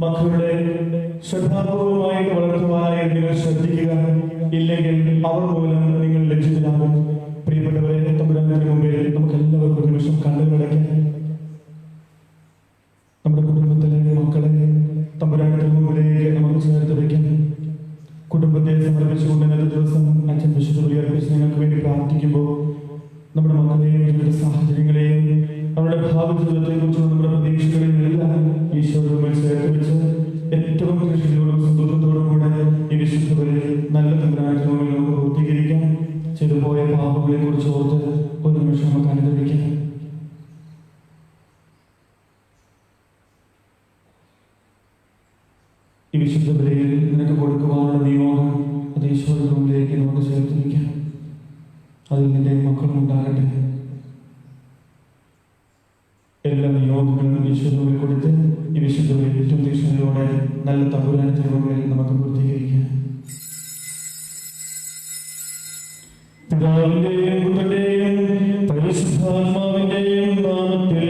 മക്കളുടെ ശ്രദ്ധാപൂർവമായിട്ട് വളർത്തുവാനായി നിങ്ങൾ ശ്രദ്ധിക്കുക. ഇല്ലെങ്കിൽ അവർ മൂലം നിങ്ങൾ ലജ്ജിതരാകും. പ്രിയപ്പെട്ടവരെ, തമ്പുരാന്റെ മുമ്പിൽ നമുക്ക് എല്ലാവർക്കും ഒരു നിമിഷം കണ്ണുകളടയ്ക്കാം. നമ്മുടെ കുടുംബത്തിലെ മക്കളെ തമ്പുരാന്റെ മുമ്പിലേക്ക് നമുക്ക് ചേർത്ത് വയ്ക്കാം. കുടുംബത്തെ സമർപ്പിച്ചുകൊണ്ട് ഇന്നത്തെ ദിവസം അച്ഛൻ വിശുദ്ധ ബലി അർപ്പിച്ച് നിങ്ങൾക്ക് വേണ്ടി പ്രാർത്ഥിക്കുമ്പോൾ നമ്മുടെ മക്കളെയും ജീവിത സാഹചര്യങ്ങളെയും അവരുടെ ഭാവി ജീവിതത്തെ കുറിച്ചുള്ള നമ്മുടെ പ്രതീക്ഷകളെയും എല്ലാം ഈശോയുടെ മുമ്പിൽ ചേർത്ത് വെച്ച് ഏറ്റവും കൃഷിയോടും സന്തോഷത്തോടും കൂടെ ഈ വിശുദ്ധ ബലി നല്ല തമ്പുരാന്റെ മുമ്പിൽ നമുക്ക് പൂർത്തീകരിക്കാം. ചെയ്തുപോയ പാപങ്ങളെ കുറിച്ച് ഓർത്ത് ഒരു നിമിഷം നമുക്ക് അനുഭവിക്കാം. ഈ വിശുദ്ധ ബലിയിൽ നിനക്ക് കൊടുക്കുവാനുള്ള നിയോഗം അത് ഈശോയുടെ മുമ്പിലേക്ക് നമുക്ക് ചേർത്ത് വയ്ക്കാം. അതിൽ നിന്റെ മക്കളും ഉണ്ടാകട്ടെ. എല്ലാ നിയോഗങ്ങളും ഈശോയുടെ മുമ്പിൽ കൊടുത്ത് ഈ വിശുദ്ധ ബലി ഏറ്റവും തീക്ഷ്ണതയോടെ നല്ല തമ്പുരാന്റെ മുമ്പിൽ നമുക്ക് പൂർത്തീകരിക്കാം. പിതാവിന്റെയും പുത്രന്റെയും പരിശുദ്ധാത്മാവിന്റെയും നാമത്തിൽ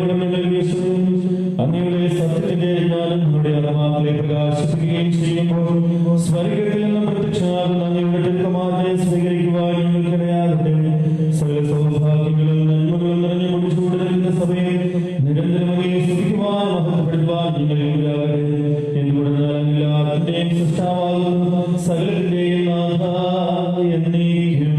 പകരം ഞങ്ങൾ വീശുകയും അങ്ങയുടെ സത്യത്തിന്റെ ജ്ഞാനം നമ്മുടെ ആത്മാക്കളെ പ്രകാശിപ്പിക്കുകയും ചെയ്യുമ്പോൾ സ്വർഗത്തിൽ നിന്നും പ്രത്യക്ഷമാകുന്ന അങ്ങയുടെ തിരുക്കുമാരനെ സ്വീകരിക്കുവാൻ ഞങ്ങൾക്കിടയാകട്ടെ. സകല സൗഭാഗ്യങ്ങളും നന്മകളും നിറഞ്ഞു മുടിച്ചുകൊണ്ട് നിൽക്കുന്ന സഭയെ നിരന്തരം അങ്ങയെ സ്തുതിക്കുവാൻ മഹത്വപ്പെടുത്തുവാൻ ഞങ്ങൾ യോഗ്യരാകട്ടെ. എന്തുകൊണ്ടെന്നാൽ എല്ലാത്തിന്റെയും സൃഷ്ടാവാകുന്നു, സകലത്തിന്റെയും നാഥ എന്നേക്കും.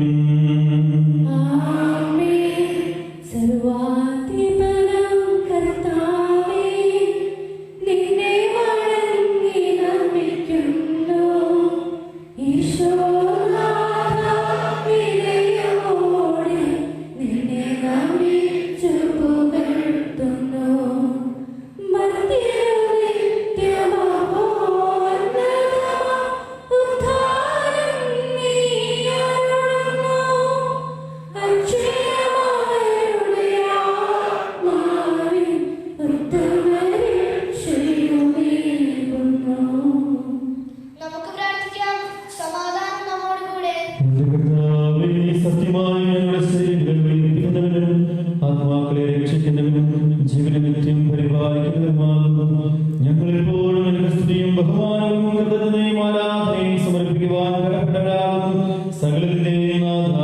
ആത്മാക്കളെ രക്ഷിക്കുന്നവനും ജീവനനിത്യം പരിപാലിക്കുന്നവനുമാകുന്നു. ഞങ്ങളെപ്പോഴും നിനക്ക് സ്തുതിയും ബഹുമാനവും കൃതജ്ഞതയും ആരാധനയും സമർപ്പിക്കുവാൻ കടപ്പെട്ടവരാകുന്നു. സകലത്തിന്റെയും നാഥ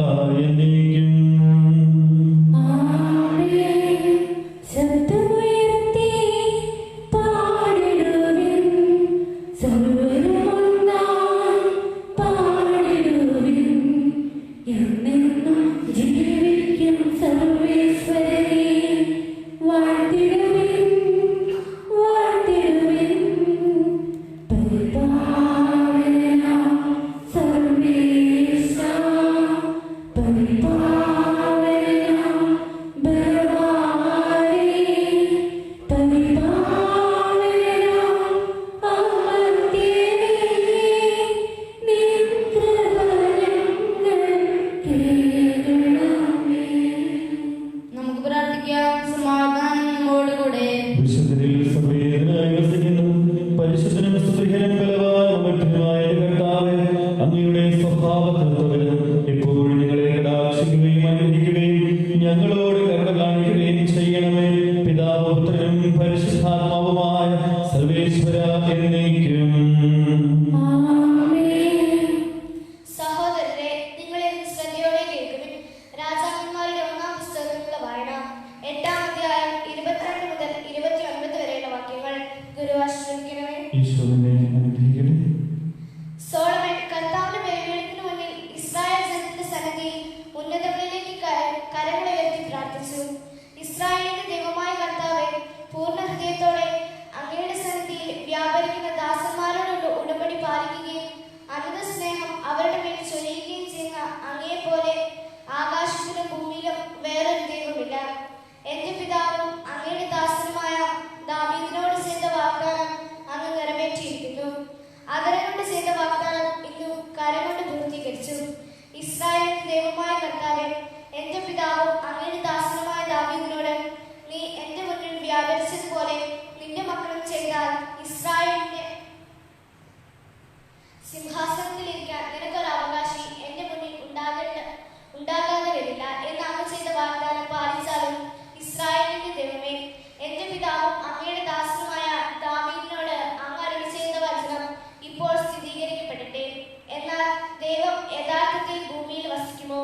എന്നേക്കും. ഞങ്ങളോട് കരുണ കാണിക്കുകയും ചെയ്യണമേ. പിതാവും പുത്രനും പരിശുദ്ധാത്മാവുമായ സർവേശ്വര എന്നേക്കും. സഹോദരരെ, നിങ്ങളെ ശ്രദ്ധയോടെ കേൾക്കുവിൻ. രാജാക്കന്മാരുടെ 1-ാം പുസ്തകത്തിലുള്ള വായന 8-ാം അധ്യായം 22 മുതൽ 29 വരെയുള്ള വാക്യങ്ങൾ ഗുരുവാശ്രമിക്കണമേ. സോളമൻ കർത്താവിന്റെ ബലിപീഠത്തിനു മുന്നിൽ ഇസ്രായേൽ ജനത്തിന്റെ സന്നിധിയിൽ ഉന്നതങ്ങളിലേക്ക് കരങ്ങളുയർത്തി പ്രാർത്ഥിച്ചു. ഇസ്രായേലിന്റെ ദൈവമായ കർത്താവേ, പൂർണ്ണ ഹൃദയത്തോടെ അങ്ങയുടെ സന്നിധിയിൽ വ്യാപരിക്കുന്ന ദാസന്മാരോടുള്ള ഉടമ്പടി പാലിക്കുകയും അനന്ത സ്നേഹം അവരുടെ മേൽ ചൊരിയുകയും ചെയ്യുന്ന അങ്ങയെപ്പോലെ ആകാശത്തിലും ഭൂമിയിലും വേറൊരു ദൈവമില്ല. എന്റെ പിതാവും അങ്ങയുടെ ദാസനുമായ ദാവീദിനോട് ചെയ്ത വാഗ്ദാനം അങ്ങ് നിറവേറ്റിയിരിക്കുന്നു. അതരം കൊണ്ട് ചെയ്ത വാഗ്ദാനം ഇന്നും കരം കൊണ്ട് പൂർത്തീകരിച്ചു. ഇസ്രായേലിന്റെ ദൈവമായ കർത്താവേ, എന്റെ പിതാവും അങ്ങയുടെ ദാസനുമായ ദാവീദിനോട് നീ എന്റെ മുന്നിൽ വ്യാപരിച്ചതുപോലെ നിന്റെ മക്കളും ചെയ്താൽ ഇസ്രായേലിന്റെ സിംഹാസനത്തിലിരിക്കാൻ നിനക്കൊരു അവകാശി എന്റെ മുന്നിൽ ഉണ്ടാകാതെ വരില്ല എന്ന് അങ്ങ് ചെയ്ത വാഗ്ദാനം പാലിച്ചാലും ഇസ്രായേലിന്റെ ദൈവമേ, എന്റെ പിതാവും അങ്ങയുടെ ദാസനുമായ ദാവീദിനോട് അങ്ങ് അരുളി ചെയ്ത വചനം ഇപ്പോൾ സ്ഥിരീകരിക്കപ്പെടട്ടെ. എന്നാൽ ദൈവം യഥാർത്ഥത്തിൽ ഭൂമിയിൽ വസിക്കുമോ?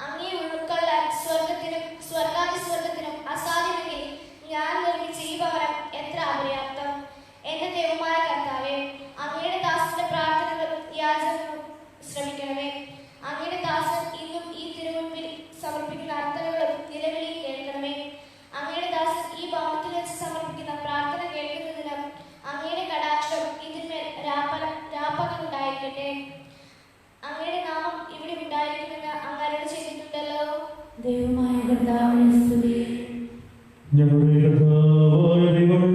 അങ്ങേ ഉൾക്കൊള്ളാൻ സ്വർഗാതിസ്വർഗത്തിനും അസാധ്യമെങ്കിൽ ഞാൻ നിർമ്മിച്ച ഈ ഭവനം എത്ര അപര്യാപ്തം. എന്റെ ദൈവമായ കർത്താവേ, അങ്ങയുടെ ദാസന്റെ പ്രാർത്ഥനകളും യാചനകളും ശ്രമിക്കണമേ. അങ്ങയുടെ ദാസൻ ഇന്നും ഈ തിരുമുൻപിൽ സമർപ്പിക്കുന്ന അർത്ഥങ്ങളും നിലവിളിയും കേൾക്കണമേ. അങ്ങയുടെ ദാസൻ ഈ ഭവനത്തിൽ വെച്ച് സമർപ്പിക്കുന്ന പ്രാർത്ഥന കേൾക്കുന്നതിനും അങ്ങയുടെ കടാക്ഷം ഇതിന്മേൽ രാപ്പകലുണ്ടായിരിക്കട്ടെ. അങ്ങയുടെ നാമം ഇവിടെ ഉണ്ടായിരിക്കുമെന്ന് അങ്ങ് അരുളി ചെയ്തിട്ടുണ്ടല്ലോ. ദൈവമായ കർത്താവിനെ സ്തുതി. ഞങ്ങളുടെ കർത്താവായ ദൈവമേ,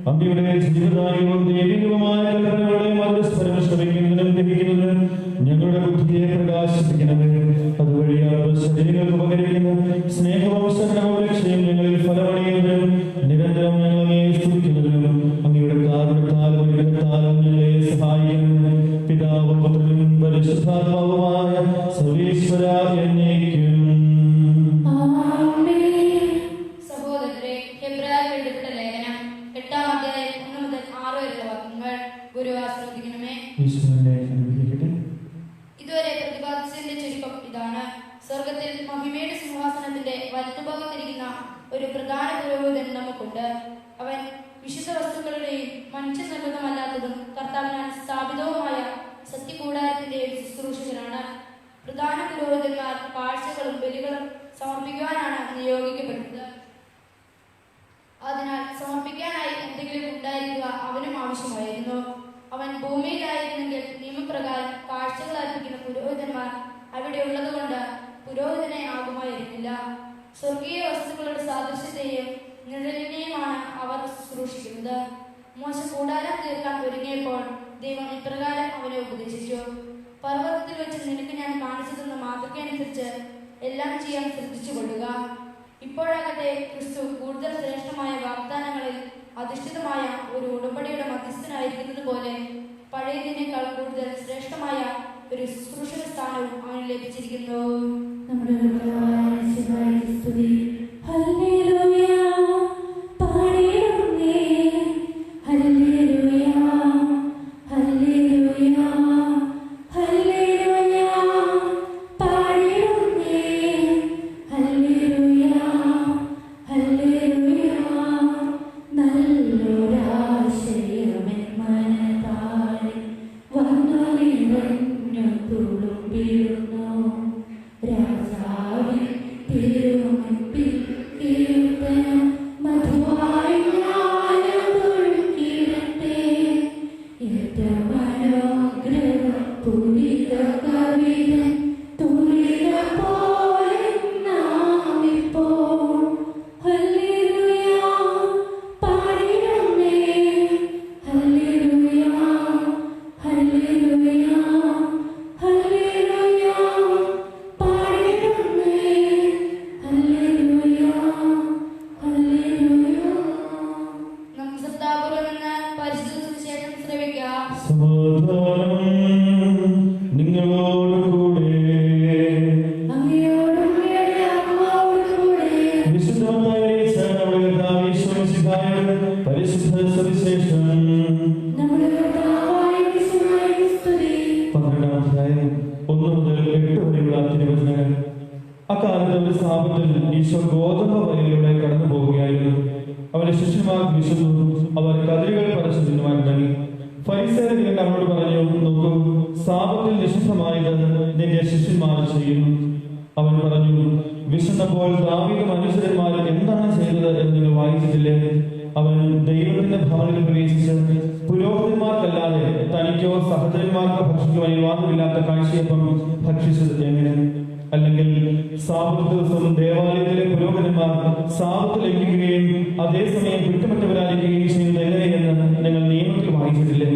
അങ്ങയുടെ ജീവദായകവും ദൈവികവുമായ കൽപ്പനകളെ പരസ്പരം ശ്രമിക്കുന്നതിനും ഗ്രഹിക്കുന്നതിനും ഞങ്ങളുടെ ബുദ്ധിയെ പ്രകാശിപ്പിക്കണമേ. അതുവഴി ശരീരങ്ങൾക്ക് ഉപകരിക്കുന്ന സ്നേഹവും ശരണവും രക്ഷയും ഞങ്ങളിൽ ഫലമണിയുന്നതിനും നിരന്തരം ഞങ്ങളെ സ്തുതിക്കുന്നതിനും അങ്ങയുടെ കാരുണ്യത്താലും അനുഗ്രഹത്താലും ഞങ്ങളെ സഹായിക്കണമേ. പിതാവും പുത്രനും പരിശുദ്ധാത്മാവുമായ സർവേശ്വര എന്നേക്കും. സഹോദരരെ, എഴുതപ്പെട്ട ലേഖനം 8-ാം അധ്യായം 1 മുതൽ 6 വരെയുള്ള വാക്യങ്ങൾ ഗുരു ആസ്വദിക്കണമേ. ഇതുവരെ പ്രതിപാദിച്ചതിന്റെ ചുരുക്കം ഇതാണ്. സ്വർഗത്തിൽ മഹിമയുടെ സിംഹാസനത്തിന്റെ വലത്തുഭാഗത്തിരിക്കുന്ന ഒരു പ്രധാന പുരോഹിതൻ നമുക്കുണ്ട്. അവൻ വിശുദ്ധ വസ്തുക്കളുടെയും മനുഷ്യനിർമ്മിതമല്ലാത്തതും കർത്താവിനാൽ സ്ഥാപിതവുമായ സത്യകൂടാരത്തിന്റെ ശുശ്രൂഷകനാണ്. പ്രധാന പുരോഹിതന്മാർ കാഴ്ചകളും ബലികളും സമർപ്പിക്കുവാനാണ് നിയോഗിക്കപ്പെടുന്നത്. അതിനാൽ സമർപ്പിക്കാനായി എന്തെങ്കിലും ഉണ്ടായിരിക്കുക അവനും ആവശ്യമായിരുന്നു. അവൻ ഭൂമിയിലായിരുന്നെങ്കിൽ നിയമപ്രകാരം കാഴ്ചകൾ അർപ്പിക്കുന്ന പുരോഹിതന്മാർ അവിടെ ഉള്ളതുകൊണ്ട് പുരോഹിതനെ ആകുമായിരുന്നില്ല. സ്വർഗീയ വസ്തുക്കളുടെ സാദൃശ്യത്തെയും നിഴലിനെയുമാണ് അവർ ശുശ്രൂഷിക്കുന്നത്. മോശ കൂടാരം തീർക്കാൻ ഒരുങ്ങിയപ്പോൾ ദൈവം ഇപ്രകാരം അവനെ ഉപദേശിച്ചു: പർവ്വതത്തിൽ വെച്ച് നിനക്ക് ഞാൻ കാണിച്ചു തന്ന മാതൃകയനുസരിച്ച് എല്ലാം ചെയ്യാൻ ശ്രദ്ധിച്ചുകൊള്ളുക. ഇപ്പോഴാകട്ടെ ക്രിസ്തു കൂടുതൽ ശ്രേഷ്ഠമായ വാഗ്ദാനങ്ങളിൽ അധിഷ്ഠിതമായ ഒരു ഉടമ്പടിയുടെ മധ്യസ്ഥനായിരിക്കുന്നത് പോലെ പഴയതിനേക്കാൾ കൂടുതൽ ശ്രേഷ്ഠമായ ഒരു ശുശ്രൂഷക സ്ഥാനവും അവന് ലഭിച്ചിരിക്കുന്നു. നമ്മുടെ കർത്താവായ സ്തുതി. ഹല്ലേലൂയ, പാടിടുന്നേ. ഹല്ലേലൂയ, ഹല്ലേലൂയ, ഹല്ലേലൂയ, പാടിടുന്നേ. ഹല്ലേലൂയ, ഹല്ലേലൂയ, നല്ലൊരാശയമെൻ മനതാരിൽ വന്നു നിറഞ്ഞു തുളുമ്പിടുന്നു. രാജാവിൻ തിരുമുൻപിൽ കീർത്തനം മധുവായി ഞാനൊഴുക്കിയിടട്ടെ. ഏറ്റമനോഗ്രഹ പുരിത കവിതൻ തുരിത പോലെ നാമിപ്പോൾ. ഹല്ലേലൂയ, പാടിടുന്നേ. ഹല്ലേലൂയ, ഹല്ലേലൂയ, ഹല്ലേലൂയ, പാടിടുന്നേ. ഹല്ലേലൂയ, ഹല്ലേലൂയ. നമുക്ക് ശ്രദ്ധാപൂർവം എന്ന പരിശുദ്ധ സുവിശേഷം ശ്രവിക്കാം. സമാധാനം നിങ്ങളോടുകൂടെ. അങ്ങയോടും അങ്ങയുടെ ആത്മാവോടുകൂടെ. പരിശുദ്ധ സുവിശേഷം നമ്മുടെ കർത്താവായ യേശുവിനെ സ്തുതി. 12-ാം അധ്യായം 1 മുതൽ 8 വരെയുള്ള തിരുവചനങ്ങൾ. അക്കാലത്ത് ഒരു സാപത്തിൽ ഈശോ ഗോതമ്പ് വയലിലൂടെ കടന്നു പോവുകയായിരുന്നു. അവന്റെ ശിഷ്യന്മാർ വിശന്നു. അവർ കതിരുകൾ പറിച്ചു തിന്നുവാൻ തുടങ്ങി. ഫരിസേയർ കണ്ട് അവനോട് പറഞ്ഞു: നോക്കൂ, സാപത്തിൽ നിഷിദ്ധമായത് നിന്റെ ശിഷ്യന്മാർ ചെയ്യുന്നു. അവൻ പറഞ്ഞു: വിശന്നപ്പോൾ ദാവീദ് മനുഷ്യന്മാർ എന്താണ് ചെയ്തത് എന്ന് നിങ്ങൾ വായിച്ചിട്ടില്ലേ? അവൻ ദൈവത്തിന്റെ ഭവനിൽ പ്രവേശിച്ച് പുരോഹിതന്മാർക്കല്ലാതെ തനിക്കോ സഹോദരന്മാർക്കോ ഭക്ഷിക്കുവാൻ യാതൊരുമില്ലാത്ത കാഴ്ചയപ്പം ഭക്ഷിച്ചത് എങ്ങനെ? അല്ലെങ്കിൽ സാബത്ത് ദിവസം ദേവാലയത്തിലെ പുരോഹിതന്മാർ സാബത്ത് ലംഘിക്കുകയും അതേസമയം കുറ്റമറ്റവരായിരിക്കുകയും ചെയ്യുന്നത് എങ്ങനെയെന്ന് നിങ്ങൾ നിയമത്തിൽ വായിച്ചിട്ടില്ലേ?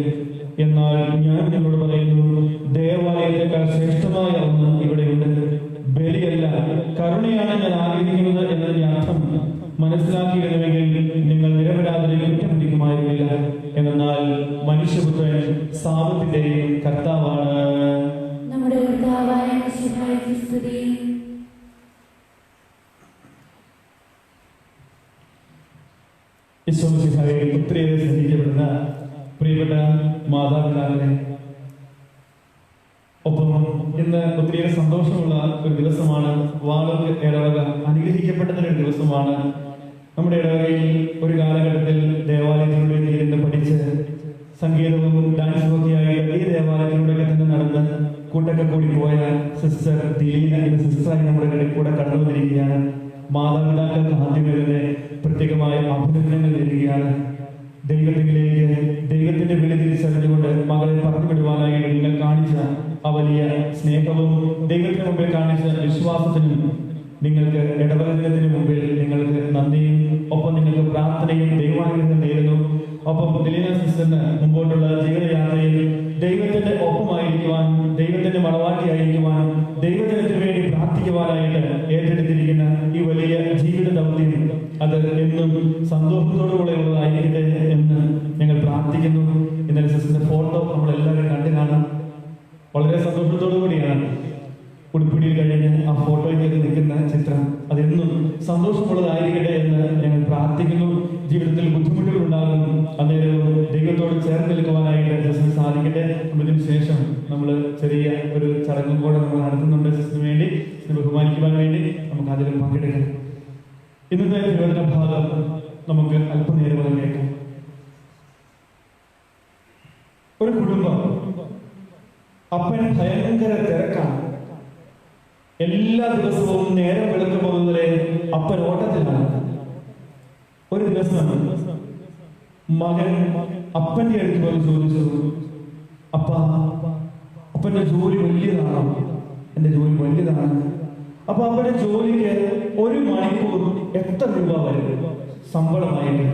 എന്നാൽ ഞാൻ നിങ്ങളോട് പറയുന്നു, ദേവാലയത്തെക്കാൾ ശ്രേഷ്ഠമായ ഒന്ന് ഇവിടെയുണ്ട്. ബലിയല്ല, കരുണയാണ് ഞാൻ ആഗ്രഹിക്കുന്നത് എന്നതിന്റെ അർത്ഥം മനസ്സിലാക്കിയിരുന്നുവെങ്കിൽ നിങ്ങൾ നിരപരാധരെ കുറ്റം പിടിക്കുമായിരുന്നില്ല. എന്നാൽ മനുഷ്യപുത്രൻ സാബത്തിന്റെയും കർത്താവാണ്. നമ്മുടെ കർത്താവായ യേശുവിനെ സ്തുതി. ഈശോമിശിഹായെ ഒത്തിരിയേറെ സ്നേഹിക്കപ്പെടുന്ന പ്രിയപ്പെട്ട മാതാപിതാക്കളെ, ഒപ്പം ഇന്ന് ഒത്തിരിയേറെ സന്തോഷമുള്ള ഒരു ദിവസമാണ്. വാളൂർ ഇടവക അനുഗ്രഹിക്കപ്പെട്ടതിന്റെ ഒരു ദിവസമാണ്. നമ്മുടെ ഇടവകയിൽ ഒരു കാലഘട്ടത്തിൽ ദേവാലയത്തിലൂടെ ഇരുന്ന് പഠിച്ച് സംഗീതവും ഡാൻസും ഒക്കെയായി ഈ ദേവാലയത്തിലൂടെ തന്നെ നടന്ന് കൂട്ടൊക്കെ കൂടി പോയ സിസ്റ്റർ ദിലീന എന്ന സിസ്റ്ററായി നമ്മുടെ കൂടെ കടന്നു വന്നിരിക്കുകയാണ്. മാതാപിതാക്കൾക്ക് ആദ്യമേ പ്രത്യേകമായ അഭിനന്ദനങ്ങൾ നൽകുകയാണ്. ദൈവത്തിലേക്ക് ദൈവത്തിന്റെ വിളി തിരിച്ചറിഞ്ഞുകൊണ്ട് മകളെ പറഞ്ഞു വിടുവാനായി നിങ്ങൾ കാണിച്ച ആ വലിയ സ്നേഹവും ദൈവത്തിന് മുമ്പിൽ കാണിച്ച വിശ്വാസത്തിനും നിങ്ങൾക്ക് ഇടവക ദിനത്തിന് മുമ്പിൽ നിങ്ങൾക്ക് നന്ദിയും ഒപ്പം നിങ്ങൾക്ക് പ്രാർത്ഥനയും ദൈവാനുഗ്രഹം നേരുന്നു. ഒപ്പം ദിലീന സിസ്റ്ററിന് മുമ്പോട്ടുള്ള ജീവിതയാത്രയിൽ ദൈവത്തിന്റെ ഒപ്പമായിരിക്കുവാൻ, ദൈവത്തിന്റെ മണവാട്ടിയായിരിക്കുവാൻ, ദൈവജനത്തിന് വേണ്ടി പ്രാർത്ഥിക്കുവാനായിട്ട് ഏറ്റെടുത്തിരിക്കുന്ന ഈ വലിയ ജീവിത ദൗത്യം അത് എന്നും സന്തോഷത്തോടുകൂടെ ഉള്ളതായിരിക്കട്ടെ എന്ന് ഞങ്ങൾ പ്രാർത്ഥിക്കുന്നു. ഇന്നലെ സിസ്റ്ററിന്റെ ഫോട്ടോ നമ്മളെല്ലാവരും കണ്ടു കാണാം. വളരെ സന്തോഷത്തോടു കൂടിയാണ് ഉടുപ്പിടിയിൽ കഴിഞ്ഞ് ആ ഫോട്ടോയ്ക്ക് നിൽക്കുന്ന ചിത്രം അതെന്നും സന്തോഷമുള്ളതായിരിക്കട്ടെ എന്ന് ഞങ്ങൾ പ്രാർത്ഥിക്കുന്നു. ജീവിതത്തിൽ ബുദ്ധിമുട്ടുകൾ ഉണ്ടാകും, അന്നേരം ദൈവത്തോട് ചേർന്ന് നിൽക്കുവാനായിട്ട് ജസ്റ്റിന് സാധിക്കട്ടെ. ഇതിനു ശേഷം നമ്മൾ ചെറിയ ഒരു ചടങ്ങും കൂടെ നമ്മൾ നടത്തുന്നുണ്ട്. ജസ്റ്റിന് വേണ്ടി ബഹുമാനിക്കുവാൻ വേണ്ടി നമുക്ക് അതിലും പങ്കെടുക്കാം. ഇന്നത്തെ തിരുവചന ഭാഗം നമുക്ക് അല്പനേരം കേൾക്കാം. ഒരു കുടുംബം, അപ്പൻ ഭയങ്കര തിരക്കാണ്. എല്ലാ ദിവസവും നേരം വെളുക്കുമ്പോൾ മുതലേ അപ്പൻ ഓട്ടത്തിലാണ്. ഒരു ദിവസം മകൻ അപ്പന്റെ അടുത്ത് പോയി ചോദിച്ചു, അപ്പന്റെ ജോലി വലിയതാണോ? എന്റെ ജോലി വലിയതാണ്. അപ്പൊ അപ്പന്റെ ജോലിക്ക് ഒരു മണിക്കൂർ എത്ര രൂപ വരും ശമ്പളമായിട്ട്?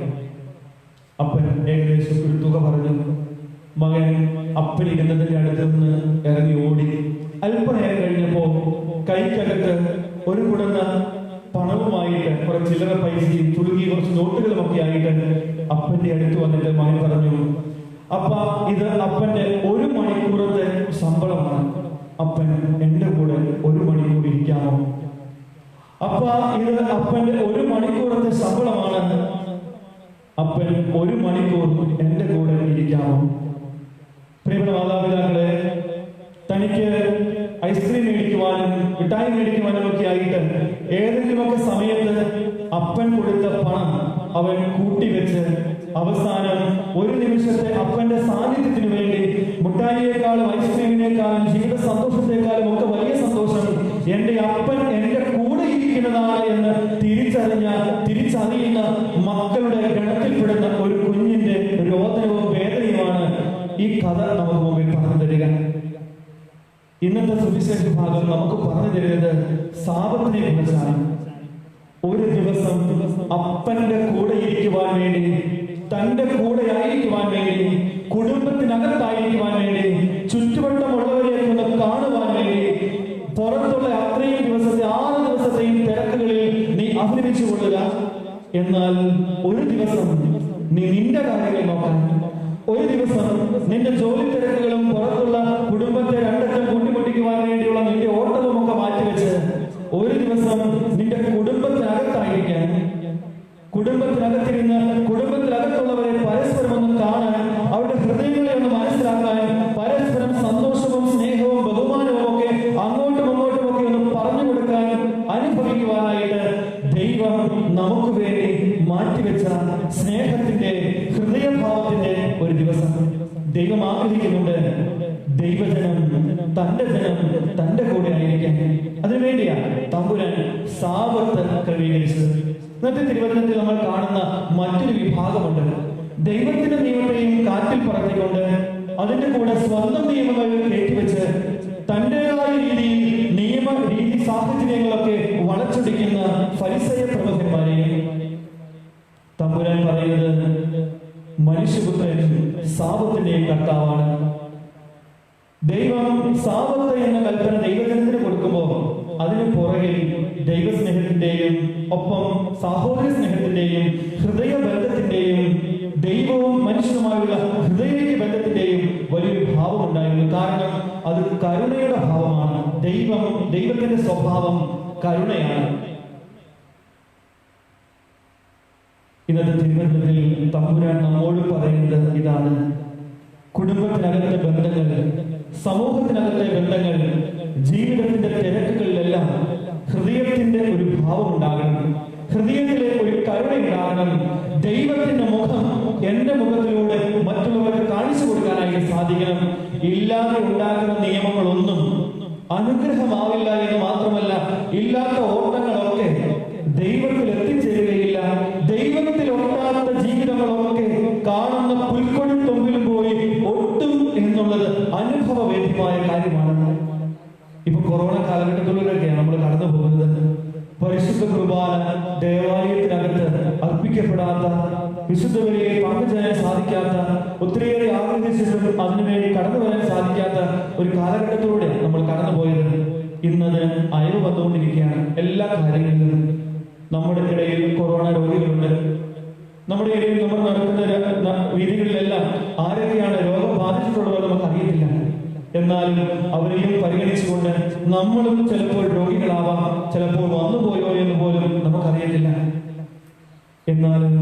അപ്പൻ ഏകദേശം ഒരു തുക പറഞ്ഞു. മകൻ അപ്പൻ ഇരുന്നതിന്റെ അടുത്ത് നിന്ന് ഇറങ്ങി ഓടി. അല്പനേരം കഴിഞ്ഞപ്പോ കൈക്കകത്ത് ഒരു കുടന്ന പണവുമായിട്ട് കുറച്ച് ചില്ലറ പൈസയും ചുളുകി കുറച്ച് നോട്ടുകളും ഒക്കെ ആയിട്ട് അപ്പന്റെ അടുത്ത് വന്നിട്ട് മകൻ പറഞ്ഞു, ഇത് അപ്പന്റെ ഒരു മണിക്കൂറത്തെ ശമ്പളമാണ്. അപ്പൻ എന്റെ കൂടെ ഒരു മണിക്കൂർ ഇരിക്കാമോ? ഇത് അപ്പന്റെ ഒരു മണിക്കൂറത്തെ ശമ്പളമാണ്. അപ്പൻ ഒരു മണിക്കൂർ എന്റെ കൂടെ ഇരിക്കാമോ? പ്രിയപ്പെട്ട മാതാപിതാക്കളെ, തനിക്ക് ഐസ്ക്രീം മേടിക്കുവാനും മിഠായി മേടിക്കുവാനും ഒക്കെ ആയിട്ട് ഏതെങ്കിലുമൊക്കെ സമയത്ത് അപ്പൻ കൊടുത്ത പണം അവൻ കൂട്ടിവെച്ച് അവസാനം ഒരു നിമിഷത്തെ അപ്പന്റെ സാന്നിധ്യത്തിന് വേണ്ടി മിഠായിയേക്കാളും ഐസ്ക്രീമിനേക്കാളും ജീവിത സന്തോഷത്തെക്കാളും ഒക്കെ വലിയ സന്തോഷം എന്റെ അപ്പൻ എന്റെ കൂടെ ഇരിക്കുന്നതാണ് എന്ന് തിരിച്ചറിയുന്ന മക്കളുടെ ഗണത്തിൽപ്പെടുന്ന ഒരു കുഞ്ഞിന്റെ രോദനവും വേദനയുമാണ് ഈ കഥ നമുക്ക് മുമ്പിൽ പറഞ്ഞു തരിക. ഇന്നത്തെ സുവിശേഷ ഭാഗം നമുക്ക് പറഞ്ഞു തരുന്നത് സാബത്തിനെ കുറിച്ചാണ്. ഒരു ദിവസം അപ്പന്റെ കൂടെ ഇരിക്കുവാൻ വേണ്ടി, തന്റെ കൂടെ ആയിരിക്കുവാൻ വേണ്ടി, കുടുംബത്തിനകത്തായിരിക്കുവാൻ വേണ്ടി, ചുറ്റുവട്ടമുള്ളവരെ ഒന്ന് കാണുവാൻ വേണ്ടി, പുറത്തുള്ള അത്രയും ദിവസത്തെ 6 ദിവസത്തെയും തിരക്കുകളിൽ നീ അഭിനയിച്ചു കൊള്ളുക. എന്നാൽ ഒരു ദിവസം നീ നിന്റെ കാര്യങ്ങൾ നോക്കാൻ, ഒരു ദിവസം നിന്റെ ജോലി തിരക്കുകളും പുറത്തുള്ള കുടുംബത്തെ രണ്ടറ്റം കൂട്ടിമുട്ടിക്കുവാൻ വേണ്ടിയുള്ള നിന്റെ ഓട്ടവും ഒക്കെ മാറ്റിവെച്ച് ഒരു ദിവസം നിന്റെ കുടുംബത്തിനകത്തായിരിക്കാൻ, കുടുംബത്തിനകത്തിരുന്ന് കുടുംബത്തിനകത്തുള്ളവരെ പരസ്പരം ഒന്ന് കാണാൻ, അവരുടെ ഹൃദയങ്ങളെ ഒന്ന് മനസ്സിലാക്കാൻ, പരസ്പരം സന്തോഷവും സ്നേഹവും ബഹുമാനവും ഒക്കെ അങ്ങോട്ടും ഒക്കെ ഒന്ന് പറഞ്ഞു കൊടുക്കാൻ, അനുഭവിക്കുവാനായിട്ട് ദൈവം നമുക്ക് വേണ്ടി മാറ്റിവെച്ച സ്നേഹത്തിന്റെ ഹൃദയഭാവത്തിന്റെ ഒരു ദിവസം ദൈവം ആഗ്രഹിക്കുന്നുണ്ട്. ദൈവജനം, തന്റെ ജനം തന്റെ കൂടെ ആയിരിക്കാൻ. അതിനുവേണ്ടിയാ തമ്പുരാൻ സാബത്ത് ക്രമീകരിച്ചത്. ഇന്നത്തെ തിരുവചനത്തിൽ നമ്മൾ കാണുന്ന മറ്റൊരു വിഭാഗമുണ്ട്. ദൈവത്തിന്റെ നിയമത്തെയും കാറ്റിൽ പറത്തിക്കൊണ്ട് അതിന്റെ കൂടെ സ്വന്തം നിയമങ്ങൾ കയറ്റിവെച്ച് തന്റേതായ രീതിയിൽ രീതി സാഹചര്യങ്ങളൊക്കെ വളച്ചൊടിക്കുന്ന ഫരിസയ പ്രമുഖന്മാരെയും. തമ്പുരാൻ പറയുന്നത് മനുഷ്യപുത്രൻ സാബത്തിന്റെയും കർത്താവാണ്. ദൈവം സാബത്ത് എന്ന കൽപ്പന ദൈവജനത്തിന് കൊടുക്കുമ്പോൾ അതിന് പുറകിൽ ദൈവസ്നേഹത്തിന്റെയും ഒപ്പം സഹോദര സ്നേഹത്തിന്റെയും ഹൃദയബന്ധത്തിന്റെയും ദൈവവും മനുഷ്യനുമായുള്ള ഹൃദയ ബന്ധത്തിന്റെയും വലിയൊരു ഭാവം ഉണ്ടായിരുന്നു. കാരണം അത് കരുണയുടെ ഭാവമാണ്. ദൈവത്തിന്റെ സ്വഭാവം കരുണയാണ്. ഇന്നത്തെ തിരുവചനത്തിൽ തമ്പുരാൻ നമ്മോട് പറയുന്നത് ഇതാണ്: കുടുംബത്തിനകത്തെ ബന്ധങ്ങൾ, സമൂഹത്തിനകത്തെ ബന്ധങ്ങൾ, ജീവിതത്തിന്റെ തിരക്കുകളിലെല്ലാം ഹൃദയത്തിന്റെ ഒരു ഭാവം ഉണ്ടാകണം, ഹൃദയത്തിലെ ഒരു കരുണ ഉണ്ടാകണം. ദൈവത്തിന്റെ മുഖം എന്റെ മുഖത്തിലൂടെ മറ്റുള്ളവർക്ക് കാണിച്ചു കൊടുക്കാനായിട്ട് സാധിക്കണം. ഇല്ലാതെ ഉണ്ടാകുന്ന നിയമങ്ങളൊന്നും അനുഗ്രഹമാവില്ല എന്ന് മാത്രമല്ല, ഇല്ലാത്ത ഓട്ടങ്ങളൊക്കെ ദൈവത്തിൽ എത്തിച്ചേരുകയില്ല. ദൈവത്തിൽ ഒട്ടാത്ത ജീവിതങ്ങളൊക്കെ കാണുന്ന പുൽക്കൊടി തൊമ്പിലും പോയി ഒട്ടും എന്നുള്ളത് അനുഭവവേദ്യമായ കാര്യമാണ്. ഇപ്പൊ കൊറോണ കാലഘട്ടത്തിലൂടെയൊക്കെയാണ് നമ്മൾ കടന്നു പോകുന്നത്. പരിശുദ്ധ കുർബാന ദേവാലയത്തിനകത്ത് അർപ്പിക്കപ്പെടാത്ത, വിശുദ്ധ ബലിയിൽ പങ്കുചേരാൻ സാധിക്കാത്ത, ഒത്തിരിയേറെ ആഗ്രഹിച്ചിട്ടും അതിനുവേണ്ടി കടന്നു വരാൻ സാധിക്കാത്ത ഒരു കാലഘട്ടത്തിലൂടെയാണ് നമ്മൾ കടന്നുപോയത്. ഇന്നത് അയവ് വന്നുകൊണ്ടിരിക്കുകയാണ് എല്ലാ കാര്യങ്ങളിലും. നമ്മുടെ ഇടയിൽ കൊറോണ രോഗികളുണ്ട്. നമ്മുടെ ഇടയിൽ നമ്മൾ നടക്കുന്ന വീതികളിലെല്ലാം ആരൊക്കെയാണ് രോഗം ബാധിച്ചിട്ടുള്ളത് നമുക്ക് അറിയത്തില്ല. എന്നാലും അവരെയും പരിഗണിച്ചുകൊണ്ട് നമ്മളും ചിലപ്പോൾ രോഗികളാവാം, ചിലപ്പോൾ വന്നുപോയോ എന്ന് പോലും നമുക്കറിയത്തില്ല. എന്നാലും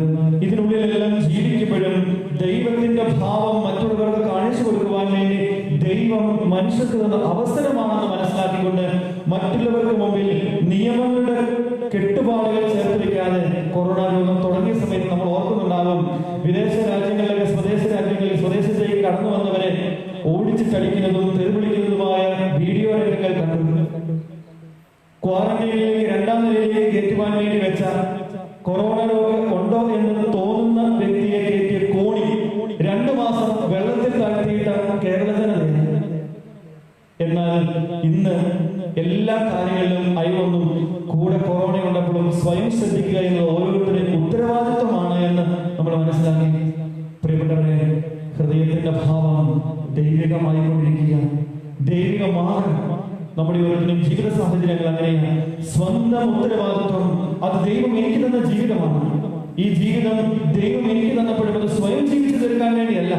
ഇതിന് ഉള്ളിലെല്ലാം ജീവിക്കുമ്പോഴും ദൈവത്തിന്റെ ഭാവം മറ്റുള്ളവർക്ക് കാണിച്ചു കൊടുക്കുവാൻ വേണ്ടി ദൈവം മനുഷ്യർക്ക് തന്ന അവസരമാണെന്ന് മനസ്സിലാക്കിക്കൊണ്ട് മറ്റുള്ളവർക്ക് മുമ്പിൽ നിയമങ്ങളുടെ കെട്ടുപാടുകൾ ചേർത്തിരിക്കാതെ കൊറോണ രോഗം തുടങ്ങിയ സമയത്ത് നമ്മൾ ഓർക്കുന്നുണ്ടാകും. വിദേശ രാജ്യങ്ങളിലൊക്കെ സ്വദേശ രാജ്യങ്ങളിൽ സ്വദേശത്തേക്ക് കടന്നു വന്നവരെ ഓടിച്ചിട്ടടിക്കുന്നതും തെരുവിളിക്കുന്നതുമായ വീഡിയോ രംഗങ്ങൾ കണ്ടു. ക്വാറന്റൈനിലേക്ക് 2ാം നിലയിലേക്ക് കയറ്റുവാൻ വേണ്ടി വെച്ച കൊറോണ രോഗം ഉണ്ടോ എന്ന് തോന്നുന്ന വ്യക്തിയെ കയറ്റിയ കോണി 2 മാസം വെള്ളത്തിൽ താഴ്ത്തിയിട്ടാണ് കേരളത്തിന്. എന്നാൽ ഇന്ന് എല്ലാ കാര്യങ്ങളിലും അയവൊന്നും കൂടെ കൊറോണ ഉണ്ടപ്പോഴും സ്വയം ശ്രദ്ധിക്കുക എന്നത് ഓരോരുത്തരുടെയും ഉത്തരവാദിത്വമാണ് എന്ന് നമ്മൾ മനസ്സിലാക്കി. പ്രിയപ്പെട്ടവരെ, ഹൃദയത്തിന്റെ ഭാവം ദൈവികമായിക്കൊണ്ടിരിക്കുക, ദൈവികമാണ്. നമ്മുടെ ഓരോരുത്തരും ജീവിത സാഹചര്യങ്ങൾ അങ്ങനെയാണ്. സ്വന്തം ഉത്തരവാദിത്വം അത് ദൈവം എനിക്ക് തന്ന ജീവിതമാണ്. ഈ ജീവിതം ദൈവം എനിക്ക് തന്നപ്പോഴും അത് സ്വയം ജീവിച്ചു തീർക്കാൻ വേണ്ടിയല്ല,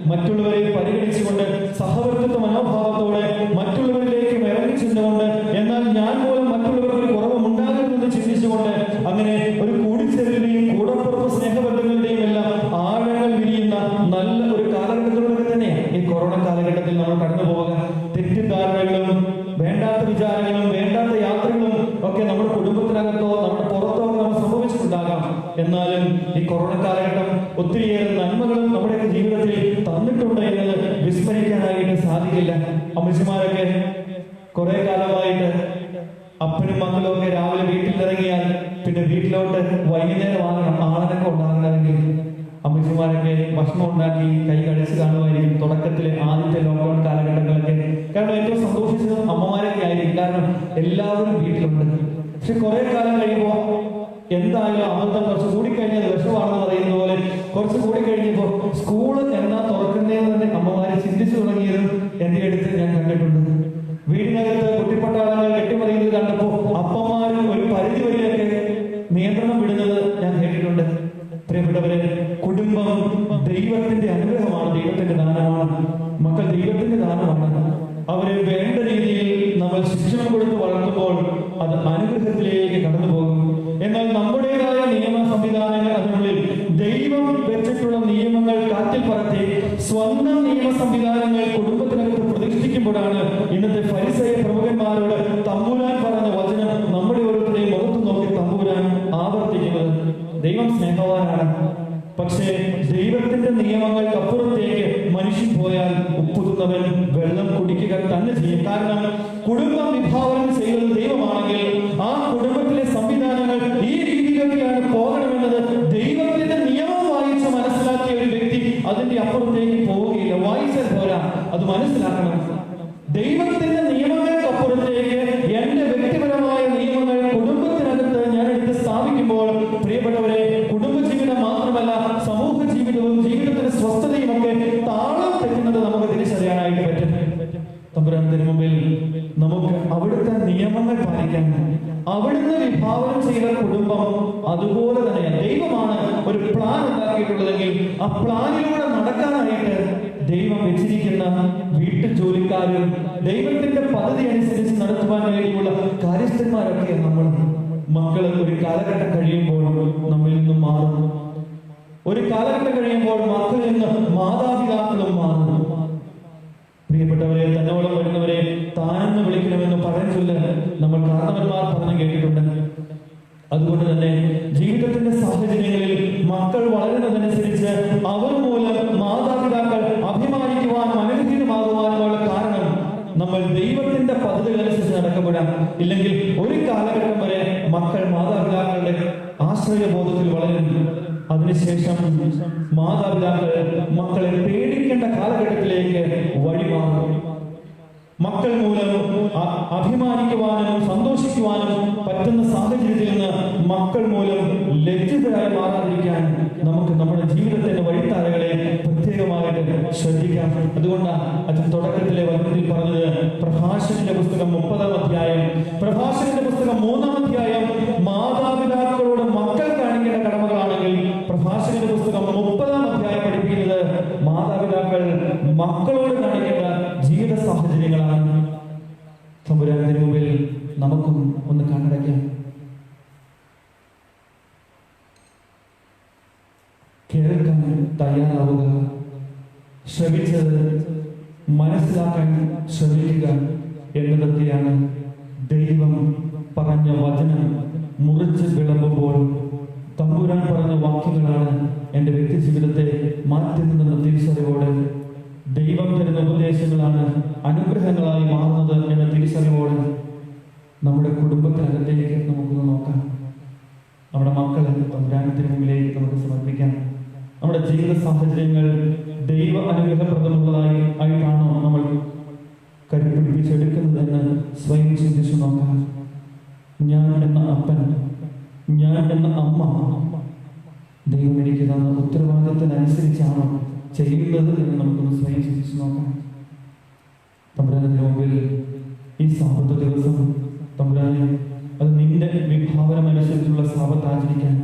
മറ്റുള്ളവരെ പരിഗണിച്ചുകൊണ്ട് സഹവർത്തിത്വ മനോഭാവത്തോടെ മറ്റുള്ളവരിലേക്ക് ഇറങ്ങി ചെന്നുകൊണ്ട് എന്നാൽ ഞാൻ മൂലം മറ്റുള്ളവർക്ക് കുറവുണ്ടാകരുതെന്ന് ചിന്തിച്ചുകൊണ്ട് അങ്ങനെ ഒരു കൂടിച്ചേരലിന്റെയും കൂടപ്പുറപ്പ് സ്നേഹബന്ധങ്ങളുടെയും എല്ലാം ആഴങ്ങൾ വിരിയുന്ന നല്ല ഒരു കാലഘട്ടത്തിലൂടെ തന്നെയാണ് ഈ കൊറോണ കാലഘട്ടത്തിൽ നമ്മൾ കടന്നു പോവുക. തെറ്റിദ്ധാരണകളും വേണ്ടാത്ത വിചാരങ്ങളും വേണ്ടാത്ത യാത്രകളും ഒക്കെ നമ്മുടെ കുടുംബത്തിനകത്തോ നമ്മുടെ പുറത്തോ നമ്മൾ സംഭവിച്ചിട്ടുണ്ടാകാം. എന്നാലും ഈ കൊറോണ കാലഘട്ടം ഒത്തിരിയേറെ നന്മകളും നമ്മുടെയൊക്കെ ജീവിതത്തിൽ തന്നിട്ടുണ്ട് എന്നത് വിസ്മരിക്കാനായിട്ട് സാധിക്കില്ല. അമ്മച്ചിമാരൊക്കെ കുറെ കാലമായിട്ട് അപ്പനും മക്കളും ഒക്കെ രാവിലെ വീട്ടിലിറങ്ങിയാൽ പിന്നെ വീട്ടിലോട്ട് വൈകുന്നേരം ആളനൊക്കെ ഉണ്ടാകണമെങ്കിൽ അമ്മച്ചിമാരൊക്കെ ഭക്ഷണം ഉണ്ടാക്കി കൈ കഴിച്ച് കാണുമായിരിക്കും. തുടക്കത്തിലെ ആദ്യത്തെ ലോക്ക്ഡൌൺ കാലഘട്ടങ്ങളൊക്കെ കാരണം ഏറ്റവും സന്തോഷിച്ചത് അമ്മമാരൊക്കെ ആയിരിക്കും. കാരണം എല്ലാവരും വീട്ടിലുണ്ട്. പക്ഷെ കുറെ കാലം കഴിയുമ്പോൾ എന്തായാലും അമൃതം കുറച്ച് കൂടിക്കഴിഞ്ഞാൽ വിഷമാണെന്ന് പറയുന്ന പോലെ കുറച്ച് കൂടിക്കഴിഞ്ഞപ്പോ സ്കൂള് എന്നാ തുറക്കുന്നതെന്ന് തന്നെ അമ്മമാരെ ചിന്തിച്ചു തുടങ്ങിയതും എന്റെ അടുത്ത് ഞാൻ കണ്ടിട്ടുണ്ട്. വീടിനകത്ത് കുട്ടിപ്പട്ടാളങ്ങൾ കെട്ടിമറിയുന്നത് കണ്ടപ്പോ അപ്പന്മാരും ഒരു പരിധി വരെയൊക്കെ നിയന്ത്രണം വിടുന്നത് ഞാൻ കേട്ടിട്ടുണ്ട്. പ്രിയപ്പെട്ടവരെ, കുടുംബം ദൈവത്തിന്റെ അനുഗ്രഹമാണ്, ദൈവത്തിന്റെ ദാനമാണ്. മക്കൾ ദൈവത്തിന്റെ ദാനമാണ്. അവരെ വേണ്ട രീതിയിൽ നമ്മൾ ശിക്ഷണം കൊടുത്ത് വളർത്തുമ്പോൾ അത് അനുഗ്രഹത്തിലേക്ക് കടന്നു പോകും. എന്നാൽ നമ്മുടേതായ നിയമ സംവിധാനങ്ങൾ അതിനുള്ളിൽ ദൈവം വെച്ചിട്ടുള്ള നിയമങ്ങൾ കാറ്റിൽ പറത്തി സ്വന്തം നിയമ സംവിധാനങ്ങൾ കുടുംബത്തിനകത്ത് പ്രതിഷ്ഠിക്കുമ്പോഴാണ് ഇന്നത്തെ ഫരിസേയ പ്രമുഖന്മാരോട് തമ്പുരാൻ പറഞ്ഞ വചനം നമ്മുടെ ഓരോരുത്തരെയും മുഖത്ത് നോക്കി തമ്പുരാൻ ആവർത്തിക്കുന്നത്. ദൈവം സ്നേഹവാനാണ്. പക്ഷേ ദൈവത്തിന്റെ നിയമങ്ങൾക്കപ്പുറത്തേക്ക് മനുഷ്യൻ പോയാൽ ഉപ്പുതുന്നവൻ വെള്ളം കുടിക്കുക തന്നെ ചെയ്യും. കാരണം കുടുംബം വിഭാവനം ചെയ്തത് ദൈവമാണെങ്കിൽ ആ കുടുംബത്തിലെ സംവിധാനങ്ങൾ ഈ രീതിയിലൊക്കെയാണ് പോകണമെന്നത് ദൈവത്തിന്റെ നിയമം വായിച്ച് മനസ്സിലാക്കിയ ഒരു വ്യക്തി അതിന്റെ അപ്പുറത്തേക്ക് പോവുകയില്ല. വായിച്ചാൽ പോരാ, അത് മനസ്സിലാക്കണം. ദൈവത്തിന്റെ നിയമങ്ങൾക്കപ്പുറത്തേക്ക് എന്റെ വ്യക്തിപരമായ നിയമങ്ങൾ കുടുംബത്തിനകത്ത് ഞാൻ എടുത്ത് സ്ഥാപിക്കുമ്പോൾ പ്രിയപ്പെട്ടവരെ, കുടുംബജീവിതം മാത്രമല്ല സമൂഹ ജീവിതവും ജീവിതത്തിന്റെ സ്വസ്ഥതയും ഒക്കെ താളം തെറ്റുന്നത് നമുക്ക് തിരിച്ചറിയാനായിട്ട് പറ്റും. തമ്പുരാന്റെ മുമ്പിൽ നമുക്ക് അവിടുത്തെ നിയമങ്ങൾ പാലിക്കാൻ, അവിടുന്ന് വിഭാവനം ചെയ്ത കുടുംബം അതുപോലെ തന്നെ ദൈവമാണ് ഒരു പ്ലാൻ ഉണ്ടാക്കിയിട്ടുള്ളതെങ്കിൽ ആ പ്ലാനിലൂടെ നടക്കാനായിട്ട് ദൈവം വെച്ചിരിക്കുന്ന വീട്ടു ജോലിക്കാരും ദൈവത്തിന്റെ പദ്ധതി അനുസരിച്ച് നടത്തുവാൻ വേണ്ടിയുള്ള കാര്യസ്ഥന്മാരൊക്കെ നമ്മൾ. മക്കൾ ഒരു കാലഘട്ടം കഴിയുമ്പോൾ നമ്മിൽ നിന്നും മാറും. ഒരു കാലഘട്ടം കഴിയുമ്പോൾ മക്കളിൽ നിന്ന് മാതാപിതാക്കളും മാറും. പ്രിയപ്പെട്ടവരെ, തന്നോളം വരുന്നവരെ താനെന്ന് വിളിക്കണമെന്ന് പറഞ്ഞുള്ള നമ്മൾ കാരണവന്മാർ പറഞ്ഞു കേട്ടിട്ടുണ്ട്. അതുകൊണ്ട് തന്നെ ജീവിതത്തിന്റെ സാഹചര്യങ്ങളിൽ മക്കൾ വളരുന്നതനുസരിച്ച് അവർ മൂലം മാതാപിതാക്കൾ അഭിമാനിക്കുവാനും അനുഗ്രഹീതമാകുവാനുമുള്ള കാരണം നമ്മൾ ദൈവത്തിന്റെ പദ്ധതികൾ അനുസരിച്ച് നടക്കപ്പെടാം. ഇല്ലെങ്കിൽ ഒരു കാലഘട്ടം വരെ മക്കൾ മാതാപിതാക്കളുടെ ആശ്രയബോധത്തിൽ വളരും. അതിനുശേഷം മാതാപിതാക്കൾ മക്കളെ പേടിക്കേണ്ട കാലഘട്ടത്തിലേക്ക് വഴിമാറും. മക്കൾ മൂലം അഭിമാനിക്കുവാനും സന്തോഷിക്കുവാനും പറ്റുന്ന സാഹചര്യത്തിൽ നിന്ന് മക്കൾ മൂലം ലജ്ജിതരായി മാറാതിരിക്കാൻ നമുക്ക് നമ്മുടെ ജീവിതത്തിന്റെ വഴിത്താരകളെ പ്രത്യേകമായിട്ട് ശ്രദ്ധിക്കാം. അതുകൊണ്ടാണ് അച്ഛൻ തുടക്കത്തിലെ വചനത്തിൽ പറഞ്ഞത് പ്രഭാഷകന്റെ പുസ്തകം 30-ാം അധ്യായം, പ്രഭാഷകന്റെ പുസ്തകം 3-ാം അധ്യായം മാതാപിതാക്കളോട് മക്കൾ കാണിക്കേണ്ട കടമകളാണെങ്കിൽ പ്രഭാഷകന്റെ പുസ്തകം 30-ാം അധ്യായം പഠിപ്പിക്കുന്നത് മാതാപിതാക്കൾ മക്കളോട് കാണിക്കേണ്ട ജീവിത സാഹചര്യങ്ങളാണ്. തമ്പുരാന്റെ മുമ്പിൽ നമുക്കും ഒന്ന് കണ്ണടയ്ക്കാം. കേൾക്കാൻ തയ്യാറാവുക, ശ്രമിച്ചത് മനസ്സിലാക്കാൻ ശ്രമിക്കുക എന്നതൊക്കെയാണ് ദൈവം പറഞ്ഞ വചനം മുറിച്ച് വിളമ്പുമ്പോൾ തമ്പുരാൻ പറഞ്ഞ വാക്യങ്ങളാണ് എൻ്റെ വ്യക്തി ജീവിതത്തെ മാറ്റുന്നതെന്ന തിരിച്ചറിവോടെ, ദൈവം തരുന്ന ഉപദേശങ്ങളാണ് അനുഗ്രഹങ്ങളായി മാറുന്നത് എന്ന തിരിച്ചറിവോടെ നമ്മുടെ കുടുംബത്തിനകത്തേക്ക് നമുക്കൊന്ന് നോക്കാം. നമ്മുടെ മക്കളെ തമ്പുരാനത്തിന് മുമ്പിലേക്ക് നമുക്ക് സമർപ്പിക്കാം. നമ്മുടെ ജീവിത സാഹചര്യങ്ങൾ ദൈവ അനുഗ്രഹപ്രദമുള്ളതായി ആയിട്ടാണോ നമ്മൾ കരുപിടിപ്പിച്ചെടുക്കുന്നതെന്ന് സ്വയം ചിന്തിച്ചു നോക്കാം. ഞാൻ എന്ന അപ്പൻ, ഞാൻ എന്ന അമ്മ ദൈവം എനിക്ക് തന്ന ഉത്തരവാദിത്തത്തിനനുസരിച്ചാണോ ചെയ്യുന്നത് എന്ന് നമുക്കൊന്ന് സ്വയം ചിന്തിച്ചു നോക്കാം. തമ്പുരാന്റെ മുമ്പിൽ ഈ സാപത്ത് ദിവസം തമ്പുരാനെ അത് നിന്റെ വിഭാവനമനുസരിച്ചുള്ള സാപത്ത് ആചരിക്കാൻ,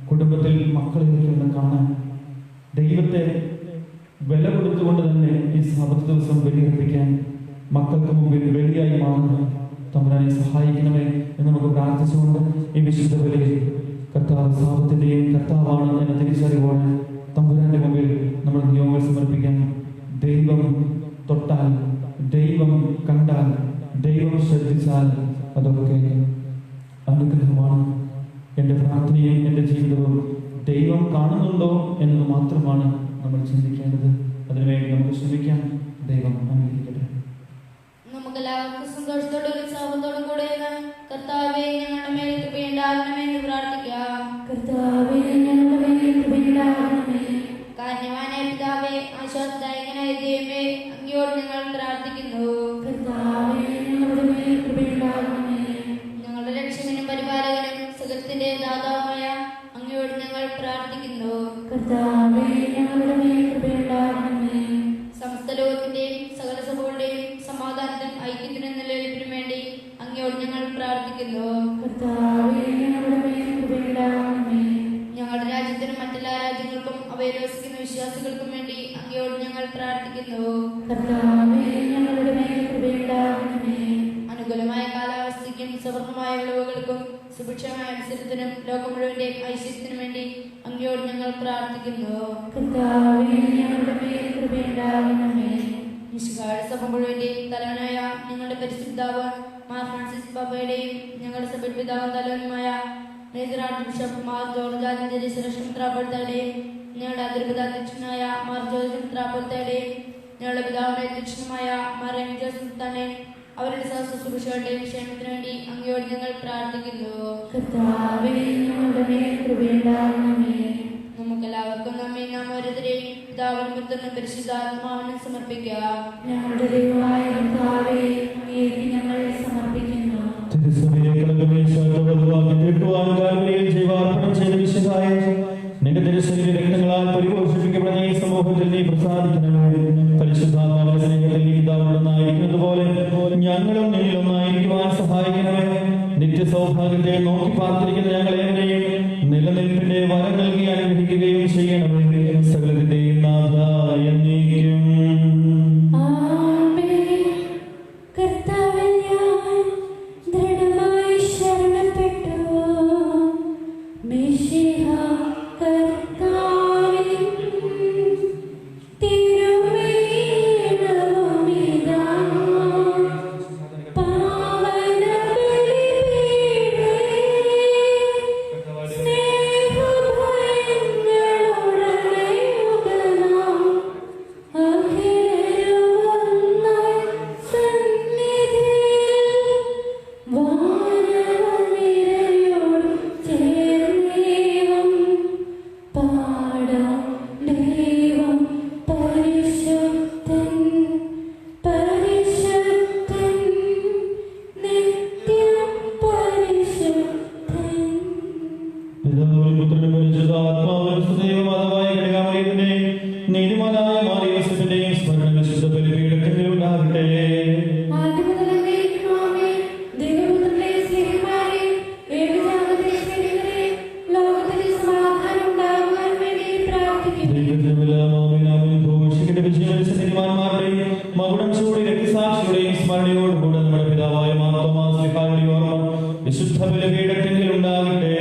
കുടുംബത്തിൽ മക്കളെയൊക്കെ ഒന്ന് കാണാൻ, ദൈവത്തെ വില കൊടുത്തുകൊണ്ട് തന്നെ ഈ സാപത്ത് ദിവസം ബലിയർപ്പിക്കാൻ, മക്കൾക്ക് മുമ്പിൽ ബലിയായി മാറുന്ന തമ്പുരാനെ സഹായിക്കണമേ എന്ന് നമുക്ക് പ്രാർത്ഥിച്ചുകൊണ്ട് ഈ വിശുദ്ധ ബലിയിൽ കർത്താവ് സാപത്തിന്റെയും കർത്താവാണ് എന്ന തിരിച്ചറിവോടെ തമ്പുരാന്റെ മുമ്പിൽ നമ്മൾ നിയോഗങ്ങൾ സമർപ്പിക്കാൻ. ദൈവം തൊട്ടാൽ, ദൈവം കണ്ടാൽ, ദൈവം ശ്രദ്ധിച്ചാൽ അതൊക്കെ അനുഗ്രഹമാണ്. എൻ്റെ പ്രാർത്ഥനയും എൻ്റെ ജീവിതവും ദൈവം കാണുന്നുണ്ടോ എന്നത് മാത്രമാണ് നമ്മൾ ചിന്തിക്കേണ്ടത്. അതിനുവേണ്ടി നമുക്ക് ശ്രമിക്കാം. ദൈവം അനുഗ്രഹിക്കട്ടെ. നമുക്കെല്ലാവർക്കും സന്തോഷത്തോടും ഉത്സാഹത്തോടും കൂടെ കർത്താവേ ഞങ്ങളുടെ മേൽ കൃപയുണ്ടാകണമേ എന്ന് പ്രാർത്ഥിക്കാം. കർത്താവേ ഞങ്ങളുടെ മേൽ കൃപയുണ്ടാകണമേ. കാരുണ്യവാനായ പിതാവേ, ആശ്വാസദായകനായ ദൈവമേ, അങ്ങയോട് ഞങ്ങൾ പ്രാർത്ഥിക്കുന്നു. കർത്താവേ ഞങ്ങളുടെ മേൽ കൃപയുണ്ടാകണമേ. ഞങ്ങളുടെ രക്ഷകനും പരിപാലകനും സുഖത്തിന്റെ ദാതാവുമായ അങ്ങയോട് ഞങ്ങൾ പ്രാർത്ഥിക്കുന്നു. കർത്താവേ ഞങ്ങളുടെ മേൽ കൃപയുണ്ടാകണമേ. സമസ്ത ലോകത്തിന്റെയും സകല സഭകളുടെയും സമാധാനത്തിനും ഐക്യത്തിനും നിലനിൽപ്പിനും വേണ്ടി അങ്ങയോട് ഞങ്ങൾ പ്രാർത്ഥിക്കുന്നു. കർത്താവേ ഞങ്ങളുടെ മേൽ കൃപയുണ്ടാകണമേ. ഞങ്ങളുടെ രാജ്യത്തിനും മറ്റെല്ലാ രാജ്യങ്ങൾക്കും അവയിൽ വസിക്കുന്ന വിശ്വാസികൾക്കും വേണ്ടി അങ്ങയോട് ഞങ്ങൾ പ്രാർത്ഥിക്കുന്നു. കർത്താവേ ഞങ്ങളുടെ മേൽ കൃപയുണ്ടാകണമേ. അനുകൂലമായ കാലാവസ്ഥയ്ക്കും സവർണമായ വിളവുകൾക്കും സുഭിക്ഷമായ അവസരത്തിനും ലോകം മുഴുവന്റെയും ഐശ്വര്യത്തിനും വേണ്ടി അങ്ങയോട് ഞങ്ങൾ പ്രാർത്ഥിക്കുന്നു. കർത്താവേ ഞങ്ങളുടെ മേൽ കൃപയുണ്ടാകണമേ. മിശിഹായുടെ സഭ മുഴുവന്റെയും തലവനായ ഞങ്ങളുടെ പരിശുദ്ധാവ് മാർ ഫ്രാൻസിസ് പാപ്പയുടെയും ഞങ്ങളുടെ സഭയുടെ പിതാവും തലവനുമായ major archbishop Mar George ആദിത്യന്റെ സുരക്ഷ മെത്രാപ്പൊലീത്തയുടെയും ഞങ്ങളുടെ അതിർപിതാധ്യക്ഷനായ മാർ ജോർജ് മെത്രാപ്പൊലീത്തയുടെയും ഞങ്ങളുടെ പിതാവിന്റെ അധ്യക്ഷനുമായ മാർ എം ജോസഫ് തന്നെ അവരുടെ സഹശുശ്രൂഷകളുടെയും ക്ഷേമത്തിനു വേണ്ടി അങ്ങയോട് ഞങ്ങൾ പ്രാർത്ഥിക്കുന്നു. കർത്താവേ ഞങ്ങളുടെ മേൽ കൃപയുണ്ടാകണമേ. നമുക്കെല്ലാവർക്കും നമ്മെ നാം ഓരോരുത്തരെയും പിതാവിനും പുത്രനും പരിശുദ്ധാത്മാവിനും സമർപ്പിക്കാം. ഞങ്ങളുടെ ദൈവമായ കർത്താവേ അങ്ങേക്ക് ഞങ്ങൾ സമർപ്പിക്കുന്നു. നിന്റെ തിരുശരീര രക്തങ്ങളാൽ പരിപോഷിപ്പിക്കപ്പെടുന്ന ഈ സമൂഹത്തിൽ നീ പ്രസാദിക്കണമേ. പരിശുദ്ധാത്മാവിന്റെ സ്നേഹത്തിൽ നീ പിതാവിനൊന്നായിരിക്കുന്നത് പോലെ ഞങ്ങളും നിന്നിൽ ഒന്നായിരിക്കുവാൻ സഹായിക്കണമേ. നിത്യ സൗഭാഗ്യത്തെ നോക്കി പാർത്തിരിക്കുന്ന ഞങ്ങളെവരെയും നിലനിൽപ്പിന്റെ വരം നൽകി അനുഗ്രഹിക്കുകയും ചെയ്യണമേ. സകലത്തിന്റെയും നാഥായ നീക്കും. ആമേൻ. കർത്താവിൽ ഞാൻ ദൃഢമായി ശരണപ്പെട്ടു. മിശിഹാ കർത്താവിൻ തിരുമേനിയിതാ പാവന ബലിപീഠേ സ്നേഹഭയങ്ങളുടനയുഗനാം അഖിലരുമൊന്നായി സന്നിധിയിൽ വാനവനിരയോട് ചേർന്നേവം പാടാം. ദൈവം പരിശുദ്ധൻ, പരിശുദ്ധൻ, നിത്യം പരിശുദ്ധൻ. പിതാവിനും പുത്രനും പരിശുദ്ധാത്മാവിനും സ്തുതിയുമാതാവായ കന്യകാമറിയത്തിന്റെയും നീതിമാനായ മാറിയോസേപ്പിന്റെയും സ്മരണ വിശുദ്ധ ബലിപീഠത്തിൽ ഉണ്ടാകട്ടെ. ആദ്യം മുതൽ എന്നേക്കും ആമേൻ. ദൈവപുത്രന്റെ സ്നേഹന്മാരെ, ഏകജാതന്റെ സ്നേഹിതരെ, ലോകത്തിൽ സമാധാനം ഉണ്ടാകുവാൻ വേണ്ടി പ്രാർത്ഥിക്കുന്നു. നീതിമാന്മാരുടെയും മകുടം ചൂടി രക്തസാക്ഷിയുടെയും സ്മരണയോടുകൂടെ നമ്മുടെ പിതാവായ മാർത്തോമാസ്ലിഹായുടെ ഓർമ്മ വിശുദ്ധ ബലിപീഠത്തിൽ ഉണ്ടാകട്ടെ.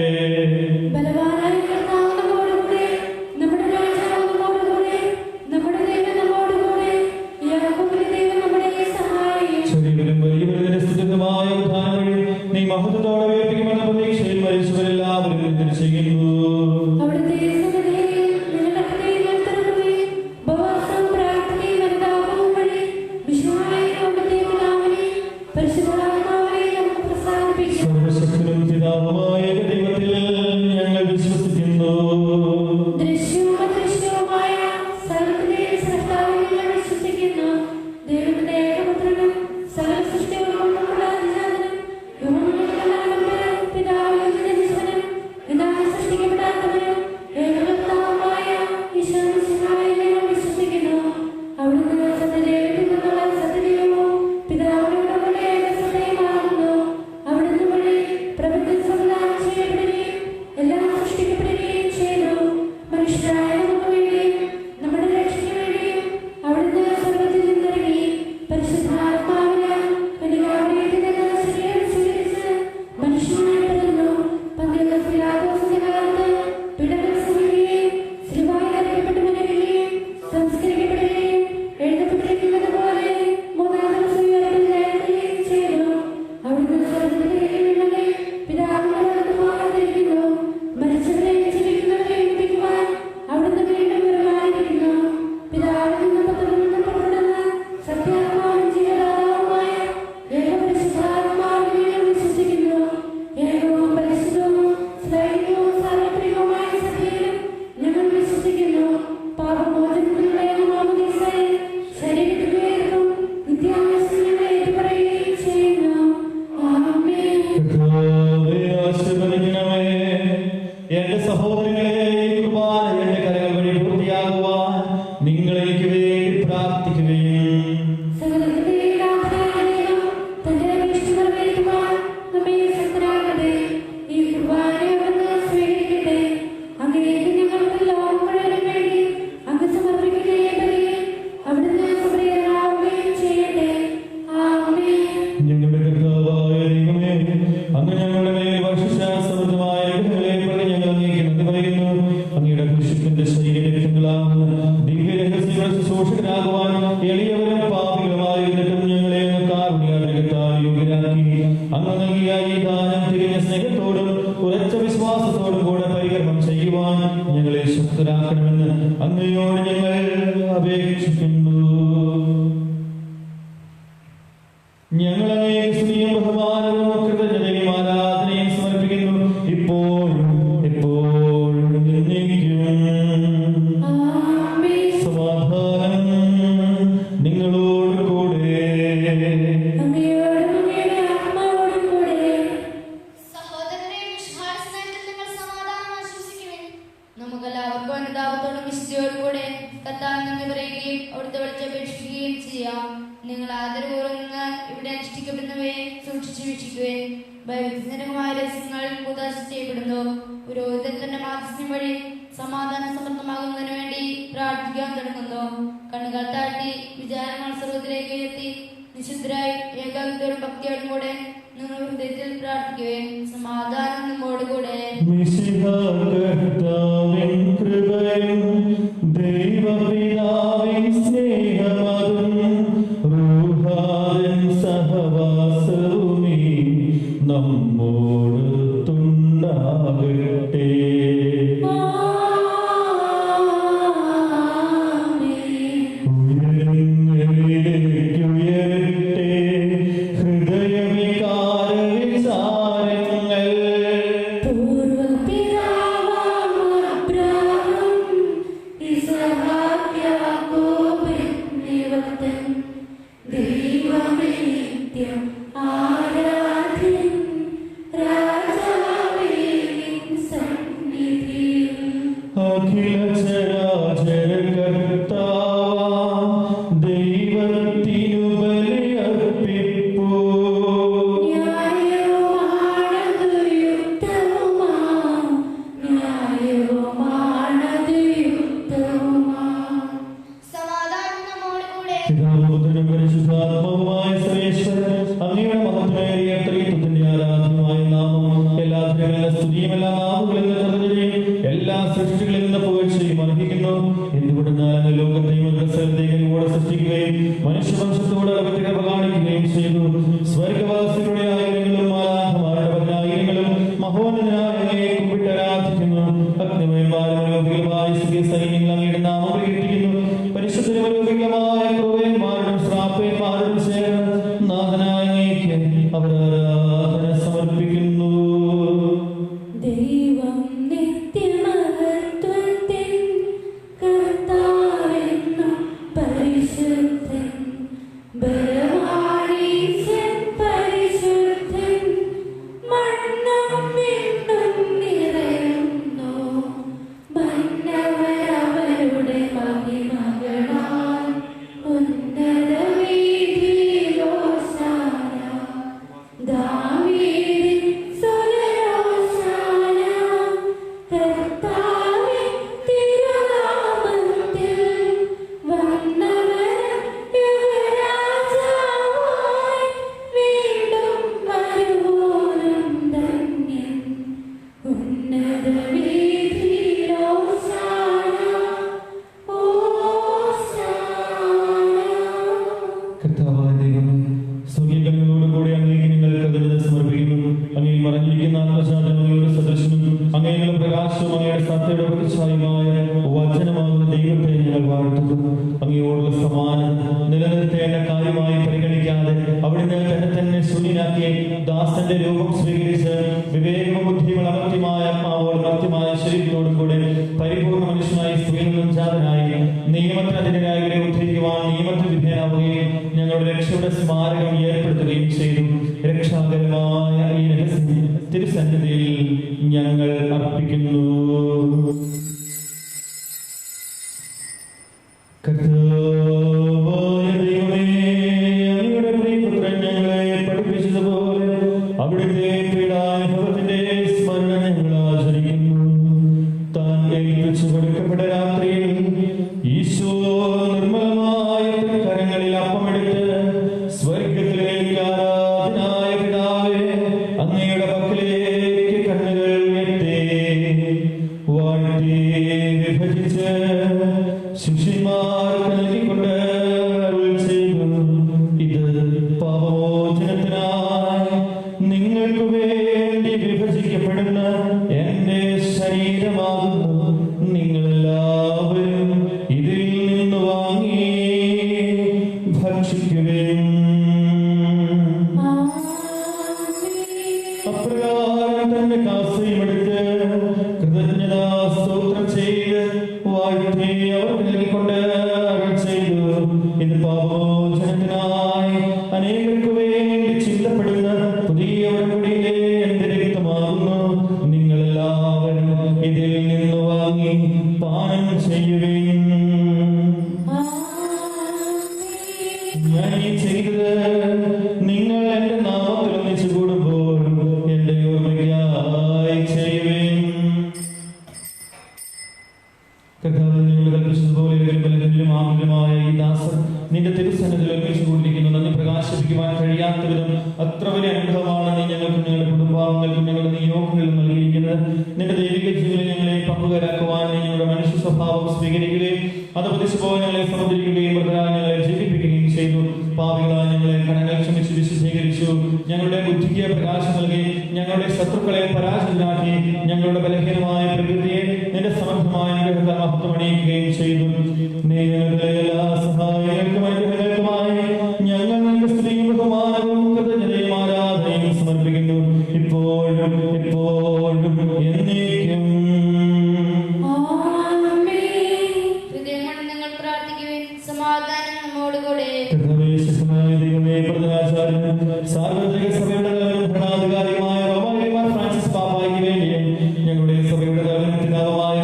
ബലവാനായ കർത്താവ് നമ്മോടുകൂടെ. നമ്മുടെ വിശ്വസിക്കുന്നു. പാപമോചനത്തിനുള്ള മാമോദീസായിൽ ശരീരത്തിൽ ഉയർന്നും നിത്യാവസ്ഥ ഞങ്ങൾ ഏറ്റുപറയുകയും ചെയ്യുന്നു. ആമേൻ. കർത്താവേ, ആശീർവദിക്കണമേ. എന്റെ സഹോദരങ്ങളെ, ഈ കുർബാന എന്റെ കരങ്ങൾ വഴി പൂർത്തിയാകുവാൻ നിങ്ങൾ എനിക്ക് വേണ്ടി പ്രാർത്ഥിക്കുകയും സകലത്തിന്റെയും നാഥനായ ദൈവം തന്റെ അഭീഷ്ടം നിറവേറ്റുവാൻ നമ്മെ ശക്തരാക്കട്ടെ. ഈ കുർബാന അവിടുന്ന് സ്വീകരിക്കട്ടെ. അങ്ങേക്ക് ഞങ്ങൾക്ക് ലോകം മുഴുവനും വേണ്ടി അങ്ങ് സമർപ്പിക്കുകയും വരികയും അവിടുന്ന് സംപ്രീതനാവുകയും ചെയ്യട്ടെ. ആമേൻ. ഞങ്ങളുടെ കർത്താവായ ദൈവമേ, അങ്ങ് ഞങ്ങളുടെ മേൽ വർഷിച്ച സമൃദ്ധമായ അനുഗ്രഹങ്ങളെ പ്രതി ഞങ്ങൾ അങ്ങേക്ക് നന്ദി പറയുന്നു. അങ്ങയുടെ പുരുഷത്തിന്റെ ശരീരരക്തങ്ങളാകുന്ന ദിവ്യരഹസ്യങ്ങളുടെ ശുശ്രൂഷകരാകുവാൻ എളിയവരും പാപികളുമായിരുന്നിട്ടും ഞങ്ങളെ അങ്ങ് കാരുണ്യാതിരകത്താൽ യോഗ്യരാക്കി. അങ്ങ് നൽകിയ ഈ ദാനം തികഞ്ഞ സ്നേഹത്തോടും ഉറച്ച വിശ്വാസത്തോടും കൂടെ പരികർമ്മം ചെയ്യുവാൻ ഞങ്ങളെ ശക്തരാക്കണമെന്ന് അങ്ങയോട് ഞങ്ങൾ അപേക്ഷിക്കുന്നു. ഞങ്ങൾ അങ്ങേക്ക് സ്തുതിയും ബഹുമാനവും കൃതജ്ഞതയും ആരാധനയും സമർപ്പിക്കുന്നു, ഇപ്പോഴും എപ്പോഴും എന്നേക്കും. ആമേൻ. സമാധാനം നിങ്ങളോട് കൂടെ. അങ്ങയോടും അങ്ങയുടെ ആത്മാവോടും കൂടെ. സഹോദരരെ, വിശ്വാസനത്തിൽ നിങ്ങൾ സമാധാനം ആശംസിക്കുവിൻ. നമുക്കെല്ലാവർക്കും അനുതാപത്തോടും വിശുദ്ധിയോടും കൂടെ കർത്താവിനെ നന്ദി പറയുകയും അവിടുത്തെ വിളിച്ചപേക്ഷിക്കുകയും ചെയ്യാം. നിങ്ങൾ ആദരപൂർവ്വം നിന്ന് ഇവിടെ അനുഷ്ഠിക്കപ്പെടുന്നവയെ സൂക്ഷിച്ചു വീക്ഷിക്കുകയും വൈവിധ്യജനകമായ രഹസ്യങ്ങൾ കൂതാശ ചെയ്യപ്പെടുന്നു. പുരോഹിതൻ തന്റെ മാധ്യസ്ഥ്യം വഴി സമാധാനം സമർത്ഥമാകുന്നതിന് വേണ്ടി പ്രാർത്ഥിക്കാൻ തുടങ്ങുന്നു. കണ്ണുകൾ താഴ്ത്തി വിചാരങ്ങൾ സർവ്വത്തിലേക്ക് ഉയർത്തി നിശുദ്ധരായി ഏകാഗ്രതയോടും ഭക്തിയോടും കൂടെ നിങ്ങൾ ഹൃദയത്തിൽ പ്രാർത്ഥിക്കുകയും സമാധാനം നമ്മോടുകൂടെ. മിശിഹാ കർത്താവിൻ കൃപയും ദൈവപിതാവിൻ സ്നേഹമതും റൂഹാദിൻ സഹവാസവുമീ നമ്മോടൊത്തുണ്ടാകട്ടെ. ഉയരട്ടെ ഹൃദയവികാര വിചാരങ്ങൾ. പൂർവ്വപിതാവാം അബ്രാഹാം, ഇസഹാക്ക്, യാക്കോബ് എന്നിവർത്തൻ ദൈവമേ നിത്യം ആരാധ്യൻ, രാജാവേ നിൻ സന്നിധിയിൽ. അഖില ചരാചര കർത്താവാം ദൈവത്തിനു ബലിയർപ്പിപ്പൂ. ന്യായവുമാണതു യുക്തവുമാം, ന്യായവുമാണതു യുക്തവുമാം. സമാധാനം നമ്മോടുകൂടെ. പിതാവുപുത്രനും പരിശുദ്ധാത്മാവുമായ സർവേശ്വരൻ, അങ്ങയുടെ മഹത്വമേറിയ ത്രിത്വത്തിന്റെ ആരാധ്യമായ നാമം എല്ലാ ധനങ്ങളുടെ സ്തുതിയും എല്ലാ നാമങ്ങളിൽ നിന്ന് കർത്തൃജയും എല്ലാ സൃഷ്ടികളിൽ നിന്ന് പുകഴ്ചയും അർഹിക്കുന്നു. എന്തുകൊണ്ടെന്നാൽ അങ്ങ് ലോകത്തെയും അതിന്റെ സ്ഥലത്തേക്കും കൂടെ സൃഷ്ടിക്കുകയും മനുഷ്യവംശത്തോട് അകത്ത് കൃപ കാണിക്കുകയും ചെയ്തു. സ്വർഗവാസികളുടെ ആയിരങ്ങളും മാലാഖമാരുടെ പതിനായിരങ്ങളും മഹോന്നതനായ അങ്ങയെ കുമ്പിട്ട് ആരാധിക്കുന്നു. അഗ്നിമയന്മാരും രോഗികളുമായ സ്തുതി സൈന്യങ്ങൾ അങ്ങയുടെ നാമം പ്രകീർത്തിക്കുന്നു. പരിശുദ്ധരും രോഗികളുമായ ക്രൂരന്മാരുടെ ശ്രാപ്പന്മാരുടെ ചേർന്ന് നാഥനായ അങ്ങേക്ക് അവർ ആരാധന സമർപ്പിക്കുന്നു. ദൈവം നിത്യമഹത്വത്തിൻ കർത്താവെന്നും പരിശുദ്ധൻ, ബലവാനീശൻ പരിശുദ്ധൻ, മണ്ണും വിണ്ണും നിറയുന്നു. മന്നവരവരുടെ മഹിമകളാൽ നിന്നും ജാതനായി നിയമത്തിന് അതിനായവരെ ഉദ്ധരിക്കുവാൻ നിയമത്തിന് വിധേയനാവുകയും ഞങ്ങളുടെ രക്ഷയുടെ സ്മാരകം ഏർപ്പെടുത്തുകയും ചെയ്തു. രക്ഷാകരമായ ഈ രഹസ്യം തിരുസന്നിധിയിൽ ഞങ്ങൾ അർപ്പിക്കുന്നു. കർത്താവായ ദൈവമേ, അങ്ങയുടെ പ്രിയപുത്രൻ ഞങ്ങളെ പഠിപ്പിച്ചതുപോലെ അവിടുത്തെ പീഡാനുഭവത്തിന്റെ സ്മരണ ഞങ്ങൾ ആചരിക്കുന്നു. താൻ ഏൽപ്പിച്ചു കൊടുക്കപ്പെട്ട രാത്രിയിൽ ഈശോ നിർമ്മലമായ കരങ്ങളിൽ അപ്പമെടുത്ത് സ്വർഗ്ഗത്തിലേക്ക് ആരാധനായ പിതാവേ, അങ്ങയുടെ പക്കലേക്ക് കണ്ണുകൾ ഉയർത്തി വാഴ്ത്തി വിഭജിച്ച് ശിഷ്യന്മാർക്ക് നൽകിക്കൊണ്ട് അരുൾ ചെയ്തു, ഇത് പാപമോചനത്തിനായി നിങ്ങൾക്ക് വേണ്ടി വിഭജിക്കപ്പെടുന്ന എന്റെ ശരീരമാകുന്നു. നിങ്ങളെല്ലാവരും ഇതിൽ നിന്ന് വാങ്ങി ഭക്ഷിക്കുവിൻ. അപ്രകാരം തന്നെ കാസയുമെടുത്ത് കൃതജ്ഞതാ സ്തോത്രം ചെയ്ത് വാഴ്ത്തി അവർക്ക് നൽകിക്കൊണ്ട് അരുൾ ചെയ്തു, ഇത് പാപമോചനത്തിനായി അനേകർക്ക് വേണ്ടി ചിന്തപ്പെടുന്ന പുതിയ ഉടമ്പടിയിലെ എന്റെ രക്തമാകുന്നു. നിങ്ങളെല്ലാവരും ഇതിൽ നിന്ന് വാങ്ങി പാനം ചെയ്യുവിൻ. ഞാൻ ഈ ചെയ്തത് നിങ്ങൾ എന്റെ നാമത്തിൽ ഒന്നിച്ചു കൂടുമ്പോൾ എന്റെ ഓർമ്മയ്ക്കായി ചെയ്യുവിൻ. കർത്താവ് നിന്നോട് കൽപ്പിച്ചതുപോലെ ബലഹീനനും ആകുലമായ ഈ ദാസൻ നിന്റെ തിരുസന്നിധിയിൽ ഒരുമിച്ച് കൂടിയിരിക്കുന്നു. നന്ദി പ്രകാശിപ്പിക്കുവാൻ കഴിയാത്ത വിധം അത്ര വലിയ അനുഗ്രഹമാണ് നീ ഞങ്ങൾക്കും ഞങ്ങളുടെ കുടുംബാംഗങ്ങൾക്കും ഞങ്ങളുടെ നിയോഗങ്ങളിലും നൽകിയിരിക്കുന്നത്. നിന്റെ ദൈവിക ജീവനിൽ ഞങ്ങളെ പങ്കുകാരാക്കുവാൻ നീ ഞങ്ങളുടെ മനുഷ്യ സ്വഭാവം സ്വീകരിക്കുകയും അത് പതിച്ചുപോലെ ഞങ്ങളെ സമുദ്രിക്കുകയും ഞങ്ങളെ ജീവിപ്പിക്കുകയും ചെയ്തു. പാപികളായ ഞങ്ങളെ കടങ്ങൾ ക്ഷമിച്ച് വിശുദ്ധീകരിച്ചു. ഞങ്ങളുടെ ബുദ്ധിക്ക് പ്രകാശം നൽകി ഞങ്ങളുടെ ശത്രുക്കളെ പരാജിതരാക്കി ഞങ്ങളുടെ ബലഹീനമായ പ്രകൃതിയെ നിന്റെ സമർത്ഥമായ അനുഗ്രഹത്താൽ മഹത്വമണിയിക്കുകയും ചെയ്തു. നീ ഞങ്ങളുടെ എല്ലാ സഹായങ്ങൾക്കും അനുഗ്രഹങ്ങൾക്കുമായി ഞങ്ങൾ നിന്റെ സ്തുതിയും ബഹുമാനവും കൃതജ്ഞതയും ആരാധനയും സമർപ്പിക്കുന്നു, ഇപ്പോഴും എപ്പോഴും എന്നേക്കും. ഹൃദയമാണ് നിങ്ങൾ പ്രാർത്ഥിക്കുവിൻ. സമാധാനം നമ്മോടുകൂടെ. ദൈവമേ, പ്രധാനാചാര്യനും സാർവത്രിക സഭയുടെ ഭരണാധികാരിയുമായ റോമാ ഫ്രാൻസിസ് പാപ്പായ്ക്ക് വേണ്ടിയും ഞങ്ങളുടെ സഭയുടെ പിതാവുമായ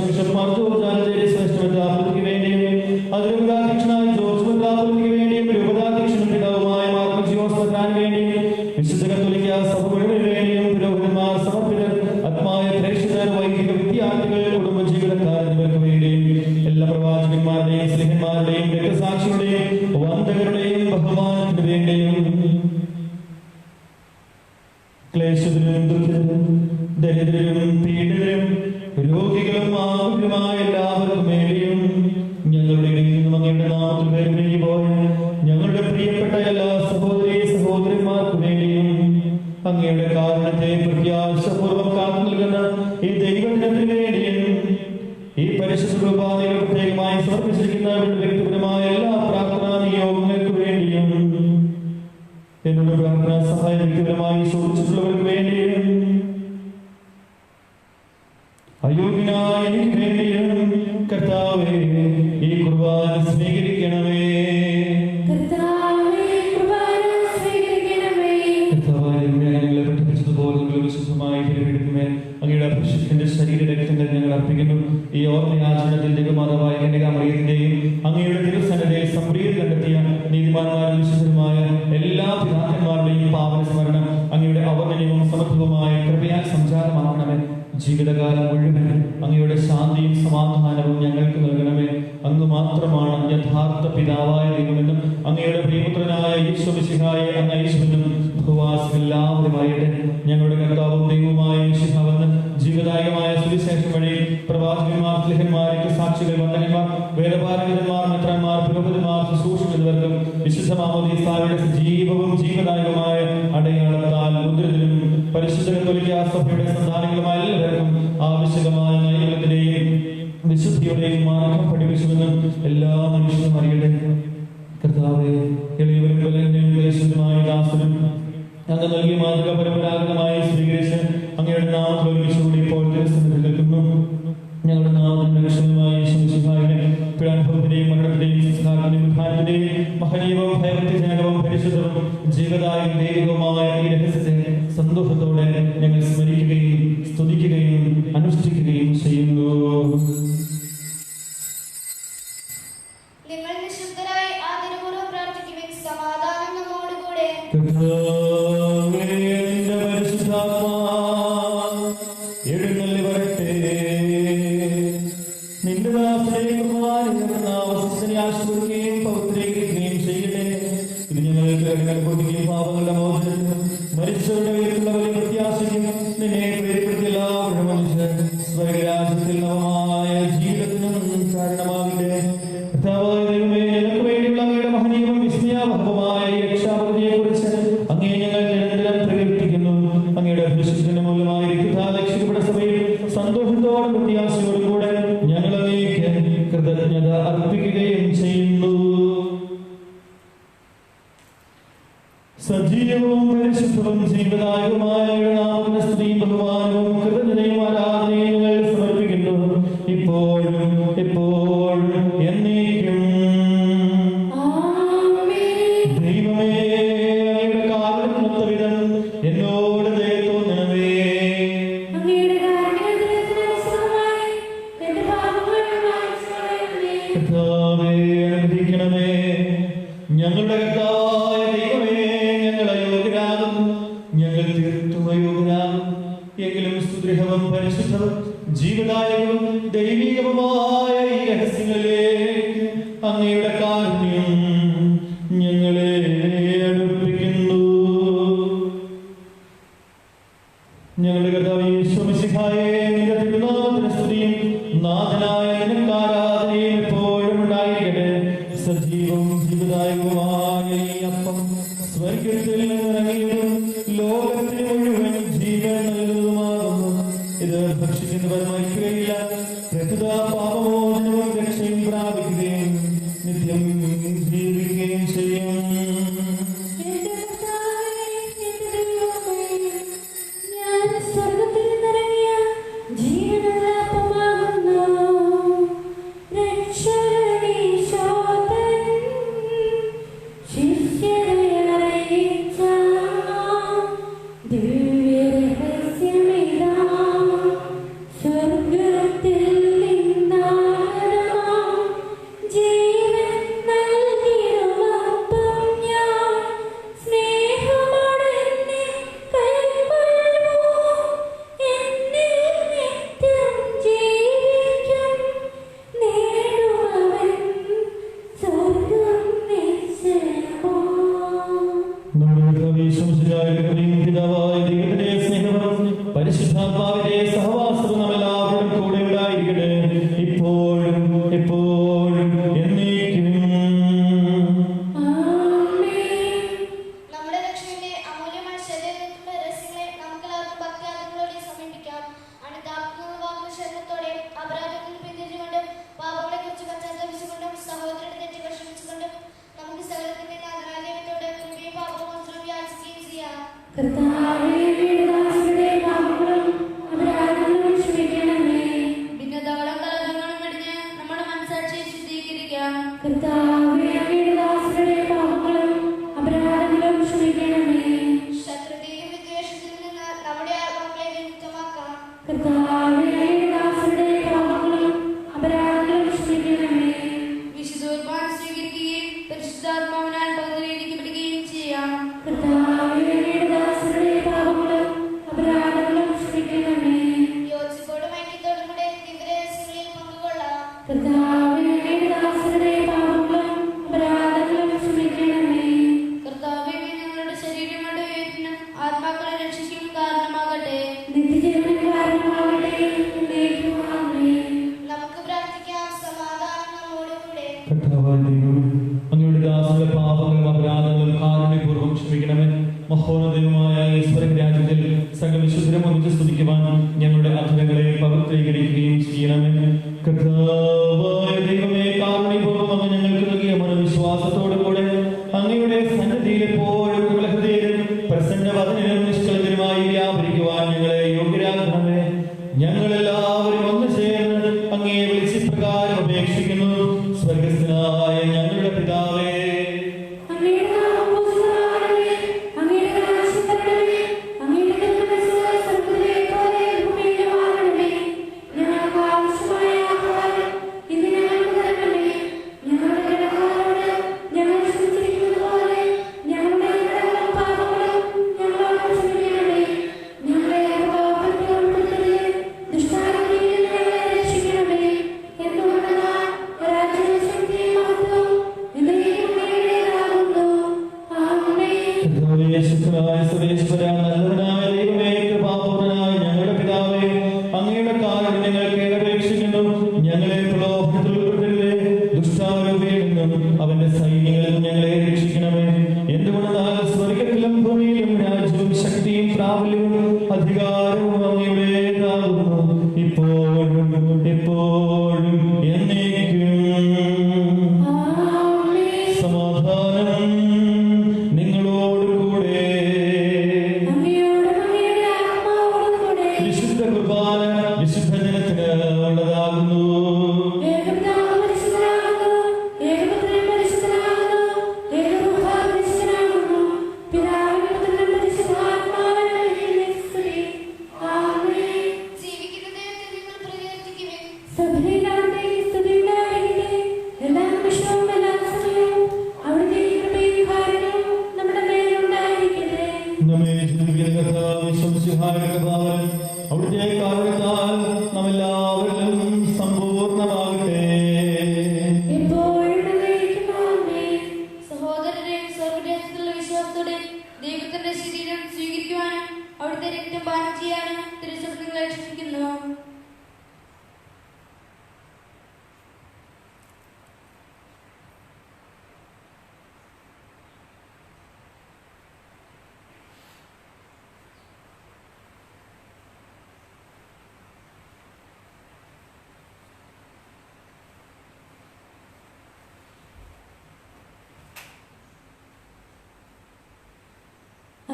ബിഷപ്പ് മാർ ജോർജ് ആലഞ്ചേരി ശ്രേഷ്ഠ മെത്രാപ്പൊലീത്തയ്ക്ക് വേണ്ടിയും അതിരൂപതാധ്യക്ഷനായ ജോർജ് മെത്രാപ്പൊലീത്തയ്ക്ക് വേണ്ടിയും രൂപതാധ്യക്ഷനും പിതാവുമായ മാർ ജിയോസ് മെത്രാന് വേണ്ടിയും വിശുദ്ധ കത്തോലിക്ക സഭ മുഴുവന് വേണ്ടിയും പുരോഹിതന്മാർ, സമർപ്പിതർ, ആത്മായ പ്രേക്ഷിതർ, വൈദിക വിദ്യാർത്ഥികൾ, കുടുംബജീവിതക്കാർ എന്നിവർക്ക് വേണ്ടിയും എല്ലാ പ്രവാചകന്മാരുടെയും സ്നേഹന്മാരുടെയും രക്തസാക്ഷികളുടെയും വന്ദകരുടെയും ബഹുമാനത്തിന് വേണ്ടിയും ക്ലേശത്തിലും ദുഃഖിതരും ദരിദ്രരും പീഡിതരും രോഗികളും ആകുലമായ എല്ലാവർക്കും വേണ്ടിയും ഞങ്ങളുടെ ഇടയിൽ നിന്നും അങ്ങയുടെ നാമത്തിൽ വേർപിരിഞ്ഞു പോയ ഞങ്ങളുടെ പ്രിയപ്പെട്ട എല്ലാ സഹോദരീ സഹോദരന്മാർക്ക് വേണ്ടിയും അങ്ങയുടെ കാരണത്തെ പ്രത്യാശപൂർവ്വം കാത്തു നൽകുന്ന ഈ ദൈവദിനത്തിന് വേണ്ടിയും ഈ പരിശുദ്ധ കുർബാനയിൽ പ്രത്യേകമായി സമർപ്പിച്ചിരിക്കുന്ന വ്യക്തിപരമായ എല്ലാ പ്രാർത്ഥനാ നിയോഗങ്ങൾക്ക് വേണ്ടിയും എന്നോട് പ്രാർത്ഥനാ സഹായം വ്യക്തിപരമായി ചോദിച്ചിട്ടുള്ളവർക്ക് വേണ്ടിയും അയോഗ്യനായ എനിക്ക് വേണ്ടിയും കർത്താവേ ഈ കുർബാന സ്വീകരിക്കണമേ. ഞങ്ങളെ പഠിപ്പിച്ചതുപോലെ വിശുദ്ധമായി ബലിപീഠത്തിന്മേ അങ്ങയുടെ അഭിഷേകത്തിന്റെ ശരീര രക്തങ്ങൾ ഞങ്ങൾ അർപ്പിക്കുന്നു. ഈ ഓർമ്മയാചരണത്തിൽ ദൈവമാതാവായ കന്യകാമറിയത്തിന്റെയും അങ്ങയുടെ തിരുസന്നിധിയിൽ സംപ്രീതി കണ്ടെത്തിയ നീതിമാന്മാരും വിശുദ്ധരുമായ എല്ലാ പിതാക്കന്മാരുടെയും പാവന സ്മരണം അങ്ങയുടെ അവർണ്ണനവും സമർത്ഥവുമായ കൃപയാൽ സംജാതമാക്കണമേ. ജീവിതകാലം മുഴുവൻ അങ്ങയുടെ ശാന്തിയും സമാധാനവും ഞങ്ങൾക്ക് നൽകണമേ. അങ്ങ് മാത്രമാണ് യഥാർത്ഥ പിതാവായ ദൈവമെന്നും അങ്ങയുടെ പ്രിയപുത്രനായ ഈശോ മിശിഹായെ അങ്ങ് അയച്ചുവെന്നും ഭൂവാസികളെല്ലാവരുമായിട്ട് ഞങ്ങളുടെ കർത്താവും ദൈവവുമായ മിശിഹാവെന്ന് ജീവദായകമായ സുവിശേഷം വഴി പ്രവാചകന്മാർ, സ്ലിഹന്മാർ, സാക്ഷികൾ, വന്ദനന്മാർ, വേദപാരകന്മാർ, മിത്രന്മാർ, പുരോഹിതന്മാർ, ശുശ്രൂഷകർ എന്നിവർക്കും വിശുദ്ധ മാമോദീസായുടെ സജീവവും ജീവദായകമായ അടയാളത്താൽ മുദ്രിതരും പരിശുദ്ധ കത്തോലിക്ക സഭയുടെ സന്താനങ്ങളുമായ എല്ലാവർക്കും ആവശ്യകമായ നൈതികതയുടെയും വിശുദ്ധിയുടെയും മാർഗം പഠിപ്പിച്ചുവെന്നും എല്ലാ മനുഷ്യരും അറിയട്ടെ. കർത്താവേ, എളിയവരും ബലഹീനരും ക്ലേശിതമായ ദാസനും അങ്ങ് നൽകിയ മാതൃക പരമ്പരാഗതമായി സ്വീകരിച്ച് അങ്ങയുടെ നാമത്തിൽ ഒരുമിച്ചുകൂടി ഇപ്പോൾ തിരുസന്നിധിയിൽ നിൽക്കുന്നു. ഞങ്ങളുടെ നാമത്തിന്റെ രക്ഷകനുമായ യേശു മഹനീയവും ഭയഭക്തിജനകവും പരിശുദ്ധവും ജീവദായകവും ദൈവികവുമായ ഈ രഹസ്യത്തെ സന്തോഷത്തോടെ ഞങ്ങൾ സ്മരിക്കുകയും സ്തുതിക്കുകയും അനുഷ്ഠിക്കുകയും ചെയ്യുന്നു. നിങ്ങൾ നിശബ്ദരായി ആദരപൂർവ്വം പ്രാർത്ഥിക്കുവിൻ. സമാധാനം നമ്മോടുകൂടെ. എഴുന്നള്ളി വരട്ടെ. നിന്റെ ആശ്വസിക്കുകയും പൗത്രീകരിക്കുകയും ചെയ്യട്ടെ. ഇത് ഞങ്ങൾക്ക് കൊടുക്കുകയും പാപങ്ങളുടെ മോചനത്തിനും മരിച്ചവരുടെ വീട്ടിലുള്ള വലിയ പ്രത്യാശയ്ക്കും നിന്നെ പ്രേരിപ്പിച്ച എല്ലാവരുടെ മനുഷ്യർ സ്വരാജ്യത്തിൽ നവമായ ജീവിതത്തിനും കാരണമാകട്ടെ. കർത്താവായ ദൈവമേ, ഞങ്ങൾക്ക് വേണ്ടിയുള്ള അങ്ങയുടെ മഹനീയവും വിസ്മയാവഹവുമായ ഈ രക്ഷാപദ്ധതിയെ കുറിച്ച് അങ്ങേ ഞങ്ങൾ നിരന്തരം പ്രകീർത്തിക്കുന്നു. അങ്ങയുടെ അഭിഷേകത്തിന് മൂലമായിരിക്കുന്ന രക്ഷിക്കപ്പെട്ട സഭയിൽ സന്തോഷത്തോടും പ്രത്യാശയോടും കൂടെ ഞങ്ങൾ അങ്ങേക്ക് കൃതജ്ഞത അർപ്പിക്കുകയും ചെയ്യുന്നു. സജീവവും പരിശുദ്ധവും ജീവദായകവുമായ നാമത്തിന്റെ സ്തുതിയും ബഹുമാനവും കൃതജ്ഞതയും ആരാധനയും ഞങ്ങൾ സമർപ്പിക്കുന്നു, ഇപ്പോഴും എപ്പോഴും എന്നേക്കും. ദൈവമേ, അങ്ങയുടെ കാരുണ്യത്തിനൊത്ത വിധം എന്നോട് ദയ തോന്നണമേ. കർത്താവേ, അനുഗ്രഹിക്കണമേ. ഞങ്ങളുടെ കർത്താവായ ദൈവമേ, ഞങ്ങൾ അയോഗ്യരാകുന്നു, ഞങ്ങൾ തീർത്തും അയോഗ്യരാകും. എങ്കിലും സുദൃഢവും പരിശുദ്ധവും ജീവദായകവും ദൈവികവുമായ ഈ രഹസ്യങ്ങളിലേക്ക് അങ്ങയുടെ കാരുണ്യം ഞങ്ങളെ അടുപ്പിക്കുന്നു. ഞങ്ങളുടെ കർത്താവേ യേശു മിശിഹായേ, നിന്റെ തിരുനാമത്തിന് സ്തുതിയും നാഥനായ നിനക്ക് ആരാധനയും എപ്പോഴും ഉണ്ടായിരിക്കട്ടെ. സജീവവും ജീവദായകവുമായ ഈ അപ്പം സ്വർഗ്ഗത്തിൽ നിന്നിറങ്ങിയതും ലോകത്തിന് മുഴുവൻ ജീവൻ നൽകുന്നതുമാകുന്നു. ഇത് ഭക്ഷിക്കുന്നവർ മരിക്കുകയില്ല, പ്രത്യുത പാപമോചനവും രക്ഷയും പ്രാപിക്കുകയും നിത്യം ജീവിക്കുകയും ചെയ്യും. പരിശുദ്ധാത്മാവിന്റെ സഹവാസവും നമ്മെല്ലാവരും കൂടെ ഉണ്ടായിരിക്കട്ടെ, ഇപ്പോഴും എപ്പോഴും എന്നേക്കും. നമ്മുടെ രക്ഷയുടെ അമൂല്യമായ ശരീരത്തിന്റെ രഹസ്യങ്ങളെ നമുക്കെല്ലാവർക്കും ഭക്തിയാദങ്ങളോടെ സമീപിക്കാം. അനുതാപങ്ങളും വാക്കും ശരണത്തോടെ അപരാധങ്ങളിൽ പിന്തിരിഞ്ഞുകൊണ്ടും പാപങ്ങളെ കുറിച്ച് പശ്ചാത്തപിച്ചുകൊണ്ടും സഹോദരന്റെ തെറ്റി പ്രശ്നിച്ചുകൊണ്ടും നമുക്ക് സകലത്തിന്റെ നാഥനായ ദൈവത്തോട് കൃപയും പാപമോചനവും യാചിക്കുകയും ചെയ്യാം. ഭിന്നതകളും കലഹങ്ങളും വെടിഞ്ഞ് നമ്മുടെ മനസ്സാക്ഷിയെ ശുദ്ധീകരിക്കാം. ശത്രുതയും വിദ്വേഷത്തിൽ നിന്ന് നമ്മുടെ ആത്മാക്കളെ വിമുക്തമാക്കാം. വിശുദ്ധ കുർബാന സ്വീകരിക്കുകയും പരിശുദ്ധാത്മാവിനാൽ പകർന്നിരിക്കപ്പെടുകയും ചെയ്യാം. യോജിപ്പോടും ഐക്യത്തോടും കൂടെ ദിവ്യരഹസ്യങ്ങളിൽ പങ്കുകൊള്ളാം. കർത്താവേ, ഞങ്ങളുടെ ശരീരങ്ങളുടെ ഉയർപ്പിനും ആത്മാക്കളെ രക്ഷിക്കും കാരണമാകട്ടെ. നമുക്ക് പ്രാർത്ഥിക്കാം. സമാധാനം നമ്മോടുകൂടെ. കർത്താവായ ദൈവമേ, അങ്ങയുടെ ദാസരുടെ പാപങ്ങളും അപരാധങ്ങളും കാരുണ്യപൂർവ്വം ക്ഷമിക്കണമേ. മഹോന്നതമായ ഈശ്വര രാജ്യത്തിൽ സകല വിശുദ്ധരും ഒന്നിച്ച് സ്തുതിക്കുവാൻ ഞങ്ങളുടെ അധരങ്ങളെ പവിത്രീകരിക്കുകയും ചെയ്യണമേ. കർത്താവായ ദൈവമേ, കാരുണ്യപൂർവ്വം അങ്ങ് ഞങ്ങൾക്ക് നൽകിയ മനോവിശ്വാസത്തോടു കൂടെ അങ്ങയുടെ സന്നിധിയിൽ എപ്പോഴും ഹൃദയരും പ്രസന്നവദനരും നിഷ്കളങ്കരുമായി വ്യാപരിക്കുവാൻ ഞങ്ങളെ യോഗ്യരാക്കണമേ. ഞങ്ങളെല്ലാവരും ഒന്ന് ചേർന്ന് അങ്ങയെ വിളിച്ച് പ്രകാരം അപേക്ഷിക്കുന്നു. സ്വർഗസ്ഥനായ ഞങ്ങളുടെ പിതാവേ,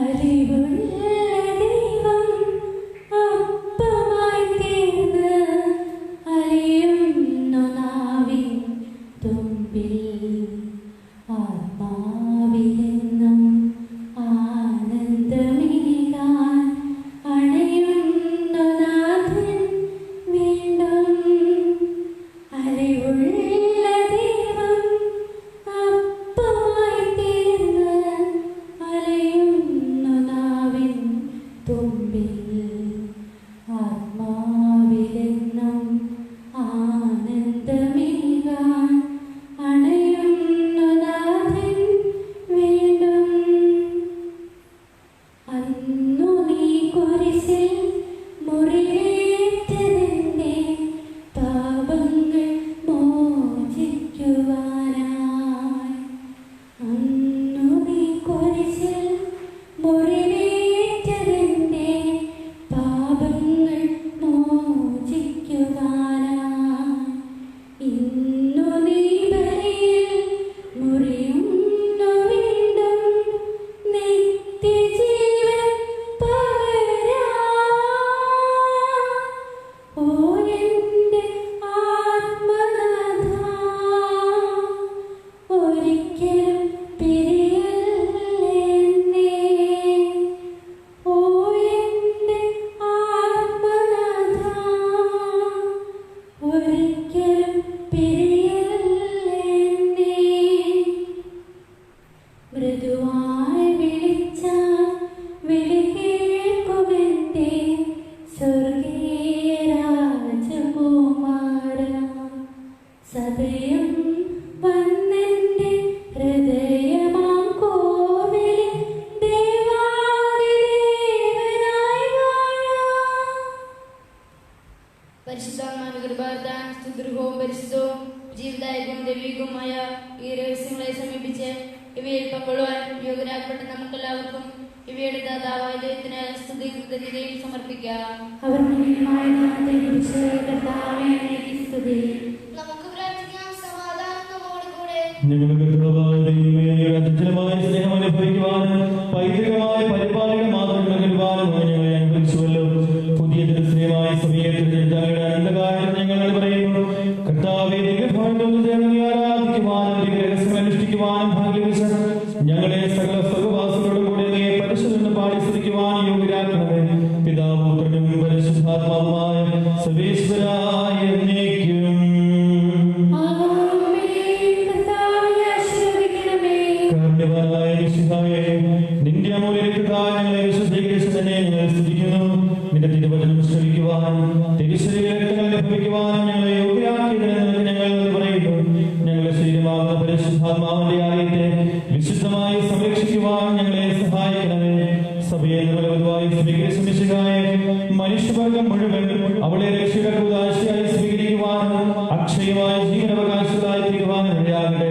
അറിവുള്ള ദൈവം അപ്പമായി തീർന്ന് അലിയുന്നു നാവിൻ തുമ്പിൽ ആത്മാവിലെന്നും ആനന്ദമേകാൻ അണയുന്നു നാഥൻ വീണ്ടും. അറിവുള്ള ദൈവം അപ്പമായി തീർന്ന് അലയുന്നു നാവിൻ തുമ്പിൽ ആത്മാവിലെന്നും ആനന്ദമേകാൻ അണയുന്നു നാഥൻ വീണ്ടും. അന്നു നീ കുരിശിൽ മുറിവേറ്റതിന്റെ പാപങ്ങൾ മോചിക്കുവാനായി. അന്നു നീ കുരിശിൽ മുറിവേറ്റതിന്റെ പാപങ്ങൾ മോചിക്കുവാനായി. ഇന്നു നീ ബലിയിൽ മുറിയുന്നു വീണ്ടും നിത്യജീവൻ പകരാൻ. ഓ എൻ്റെ ആത്മനാഥാ, ഒരിക്കലും പിരിയല്ലേ എന്നെ. ഓ എൻ്റെ ആത്മനാഥാ, ഒരിക്കലും പിരിയല്ലേ എന്നെ. മൃദുവായി വിളിച്ചാൽ വിളി കേൾക്കുമെന്റെ സ്വർഗീയ രാജകുമാരാ. സദയം വന്നെന്റെ ഹൃദയമാം കോവിലിൽ ദേവാദിദേവനായി വാഴാം. പരിശുദ്ധാത്മാവിന്റെ കൃപാർദ്ദാൻ സുദൃഢവും പരിശുദ്ധവും ജീവദായകവും ദൈവികവുമായ ഈ രഹസ്യങ്ങളെ സമീപിച്ച് ഇവയിൽ പങ്കുകൊള്ളുവാൻ യോഗ്യരാക്കപ്പെട്ട നമുക്കെല്ലാവർക്കും ഇവയുടെ ദാതാവായ ദൈവത്തിന് സ്തുതി കൃതജ്ഞതയും സമർപ്പിക്കാം. അവർ നിത്യമായ നാമത്തെ കുറിച്ച് കർത്താവേ അങ്ങേക്ക് സ്തുതി. നമുക്ക് പ്രാർത്ഥിക്കാം. സമാധാനം നമ്മോടുകൂടെ. ഞങ്ങളുടെ കർത്താവായ ദൈവമേ, അചഞ്ചലമായ സ്നേഹം അനുഭവിക്കുവാനും പൈതൃകമായ പരിപാലക മാതൃകകൾ നൽകുവാനും ഞങ്ങളെ അനുഭവിച്ചുവല്ലോ. പുതിയ ജനസ്നേഹമായ സഭയെ തിരഞ്ഞെടുത്ത അങ്ങയുടെ അനന്തകാലം ഞങ്ങൾ പറയുന്നു. കർത്താവേ, ദിവ്യഭവനത്തിൽ ചേർന്ന് ആരാധിക്കുവാനും ദിവ്യരഹസ്യം അനുഷ്ഠിക്കുവാനും ഭാഗ്യം ലഭിച്ച ഞങ്ങളെ സകല സ്വർഗ്ഗവാസികളോടും കൂടെ അങ്ങയെ പരിശുദ്ധമെന്ന് പാടി സ്തുതിക്കുവാൻ യോഗ്യരാക്കണമേ. പിതാവും പുത്രനും പരിശുദ്ധാത്മാവുമായ സർവേശ്വരായ എന്നേക്കും. ആമേൻ. കർത്താവേ, ആശീർവദിക്കണമേ. കാരുണ്യവാനായ മിശിഹായേ, നിന്റെ അമൂല്യ രക്തത്താൽ ഞങ്ങളെ വിശുദ്ധീകരിച്ചതിനെ ഞങ്ങൾ സ്തുതിക്കുന്നു. നിന്റെ തിരുവചനം ശ്രവിക്കുവാനും തിരുശരീര രക്തങ്ങൾ അനുഭവിക്കുവാനും ഞങ്ങളെ യോഗ്യരാക്കിയതിന് ഞങ്ങൾ നന്ദി പറയുന്നു. ഞങ്ങളുടെ ശരീരമാകുന്ന പരിശുദ്ധാത്മാവിന്റെ ആലയത്തെ വിശുദ്ധമായി സംരക്ഷിക്കുവാൻ ഞങ്ങളെ സഹായിക്കണമേ. സഭയെ നിർമ്മലവധുവായി സ്വീകരിച്ച മിശിഹായെ, മനുഷ്യവർഗം മുഴുവൻ അവളെ രക്ഷയുടെ കൂതാശയായി സ്വീകരിക്കുവാനും അക്ഷയമായ ജീവനവകാശങ്ങളായി തീരുവാനും ഇടയാകട്ടെ.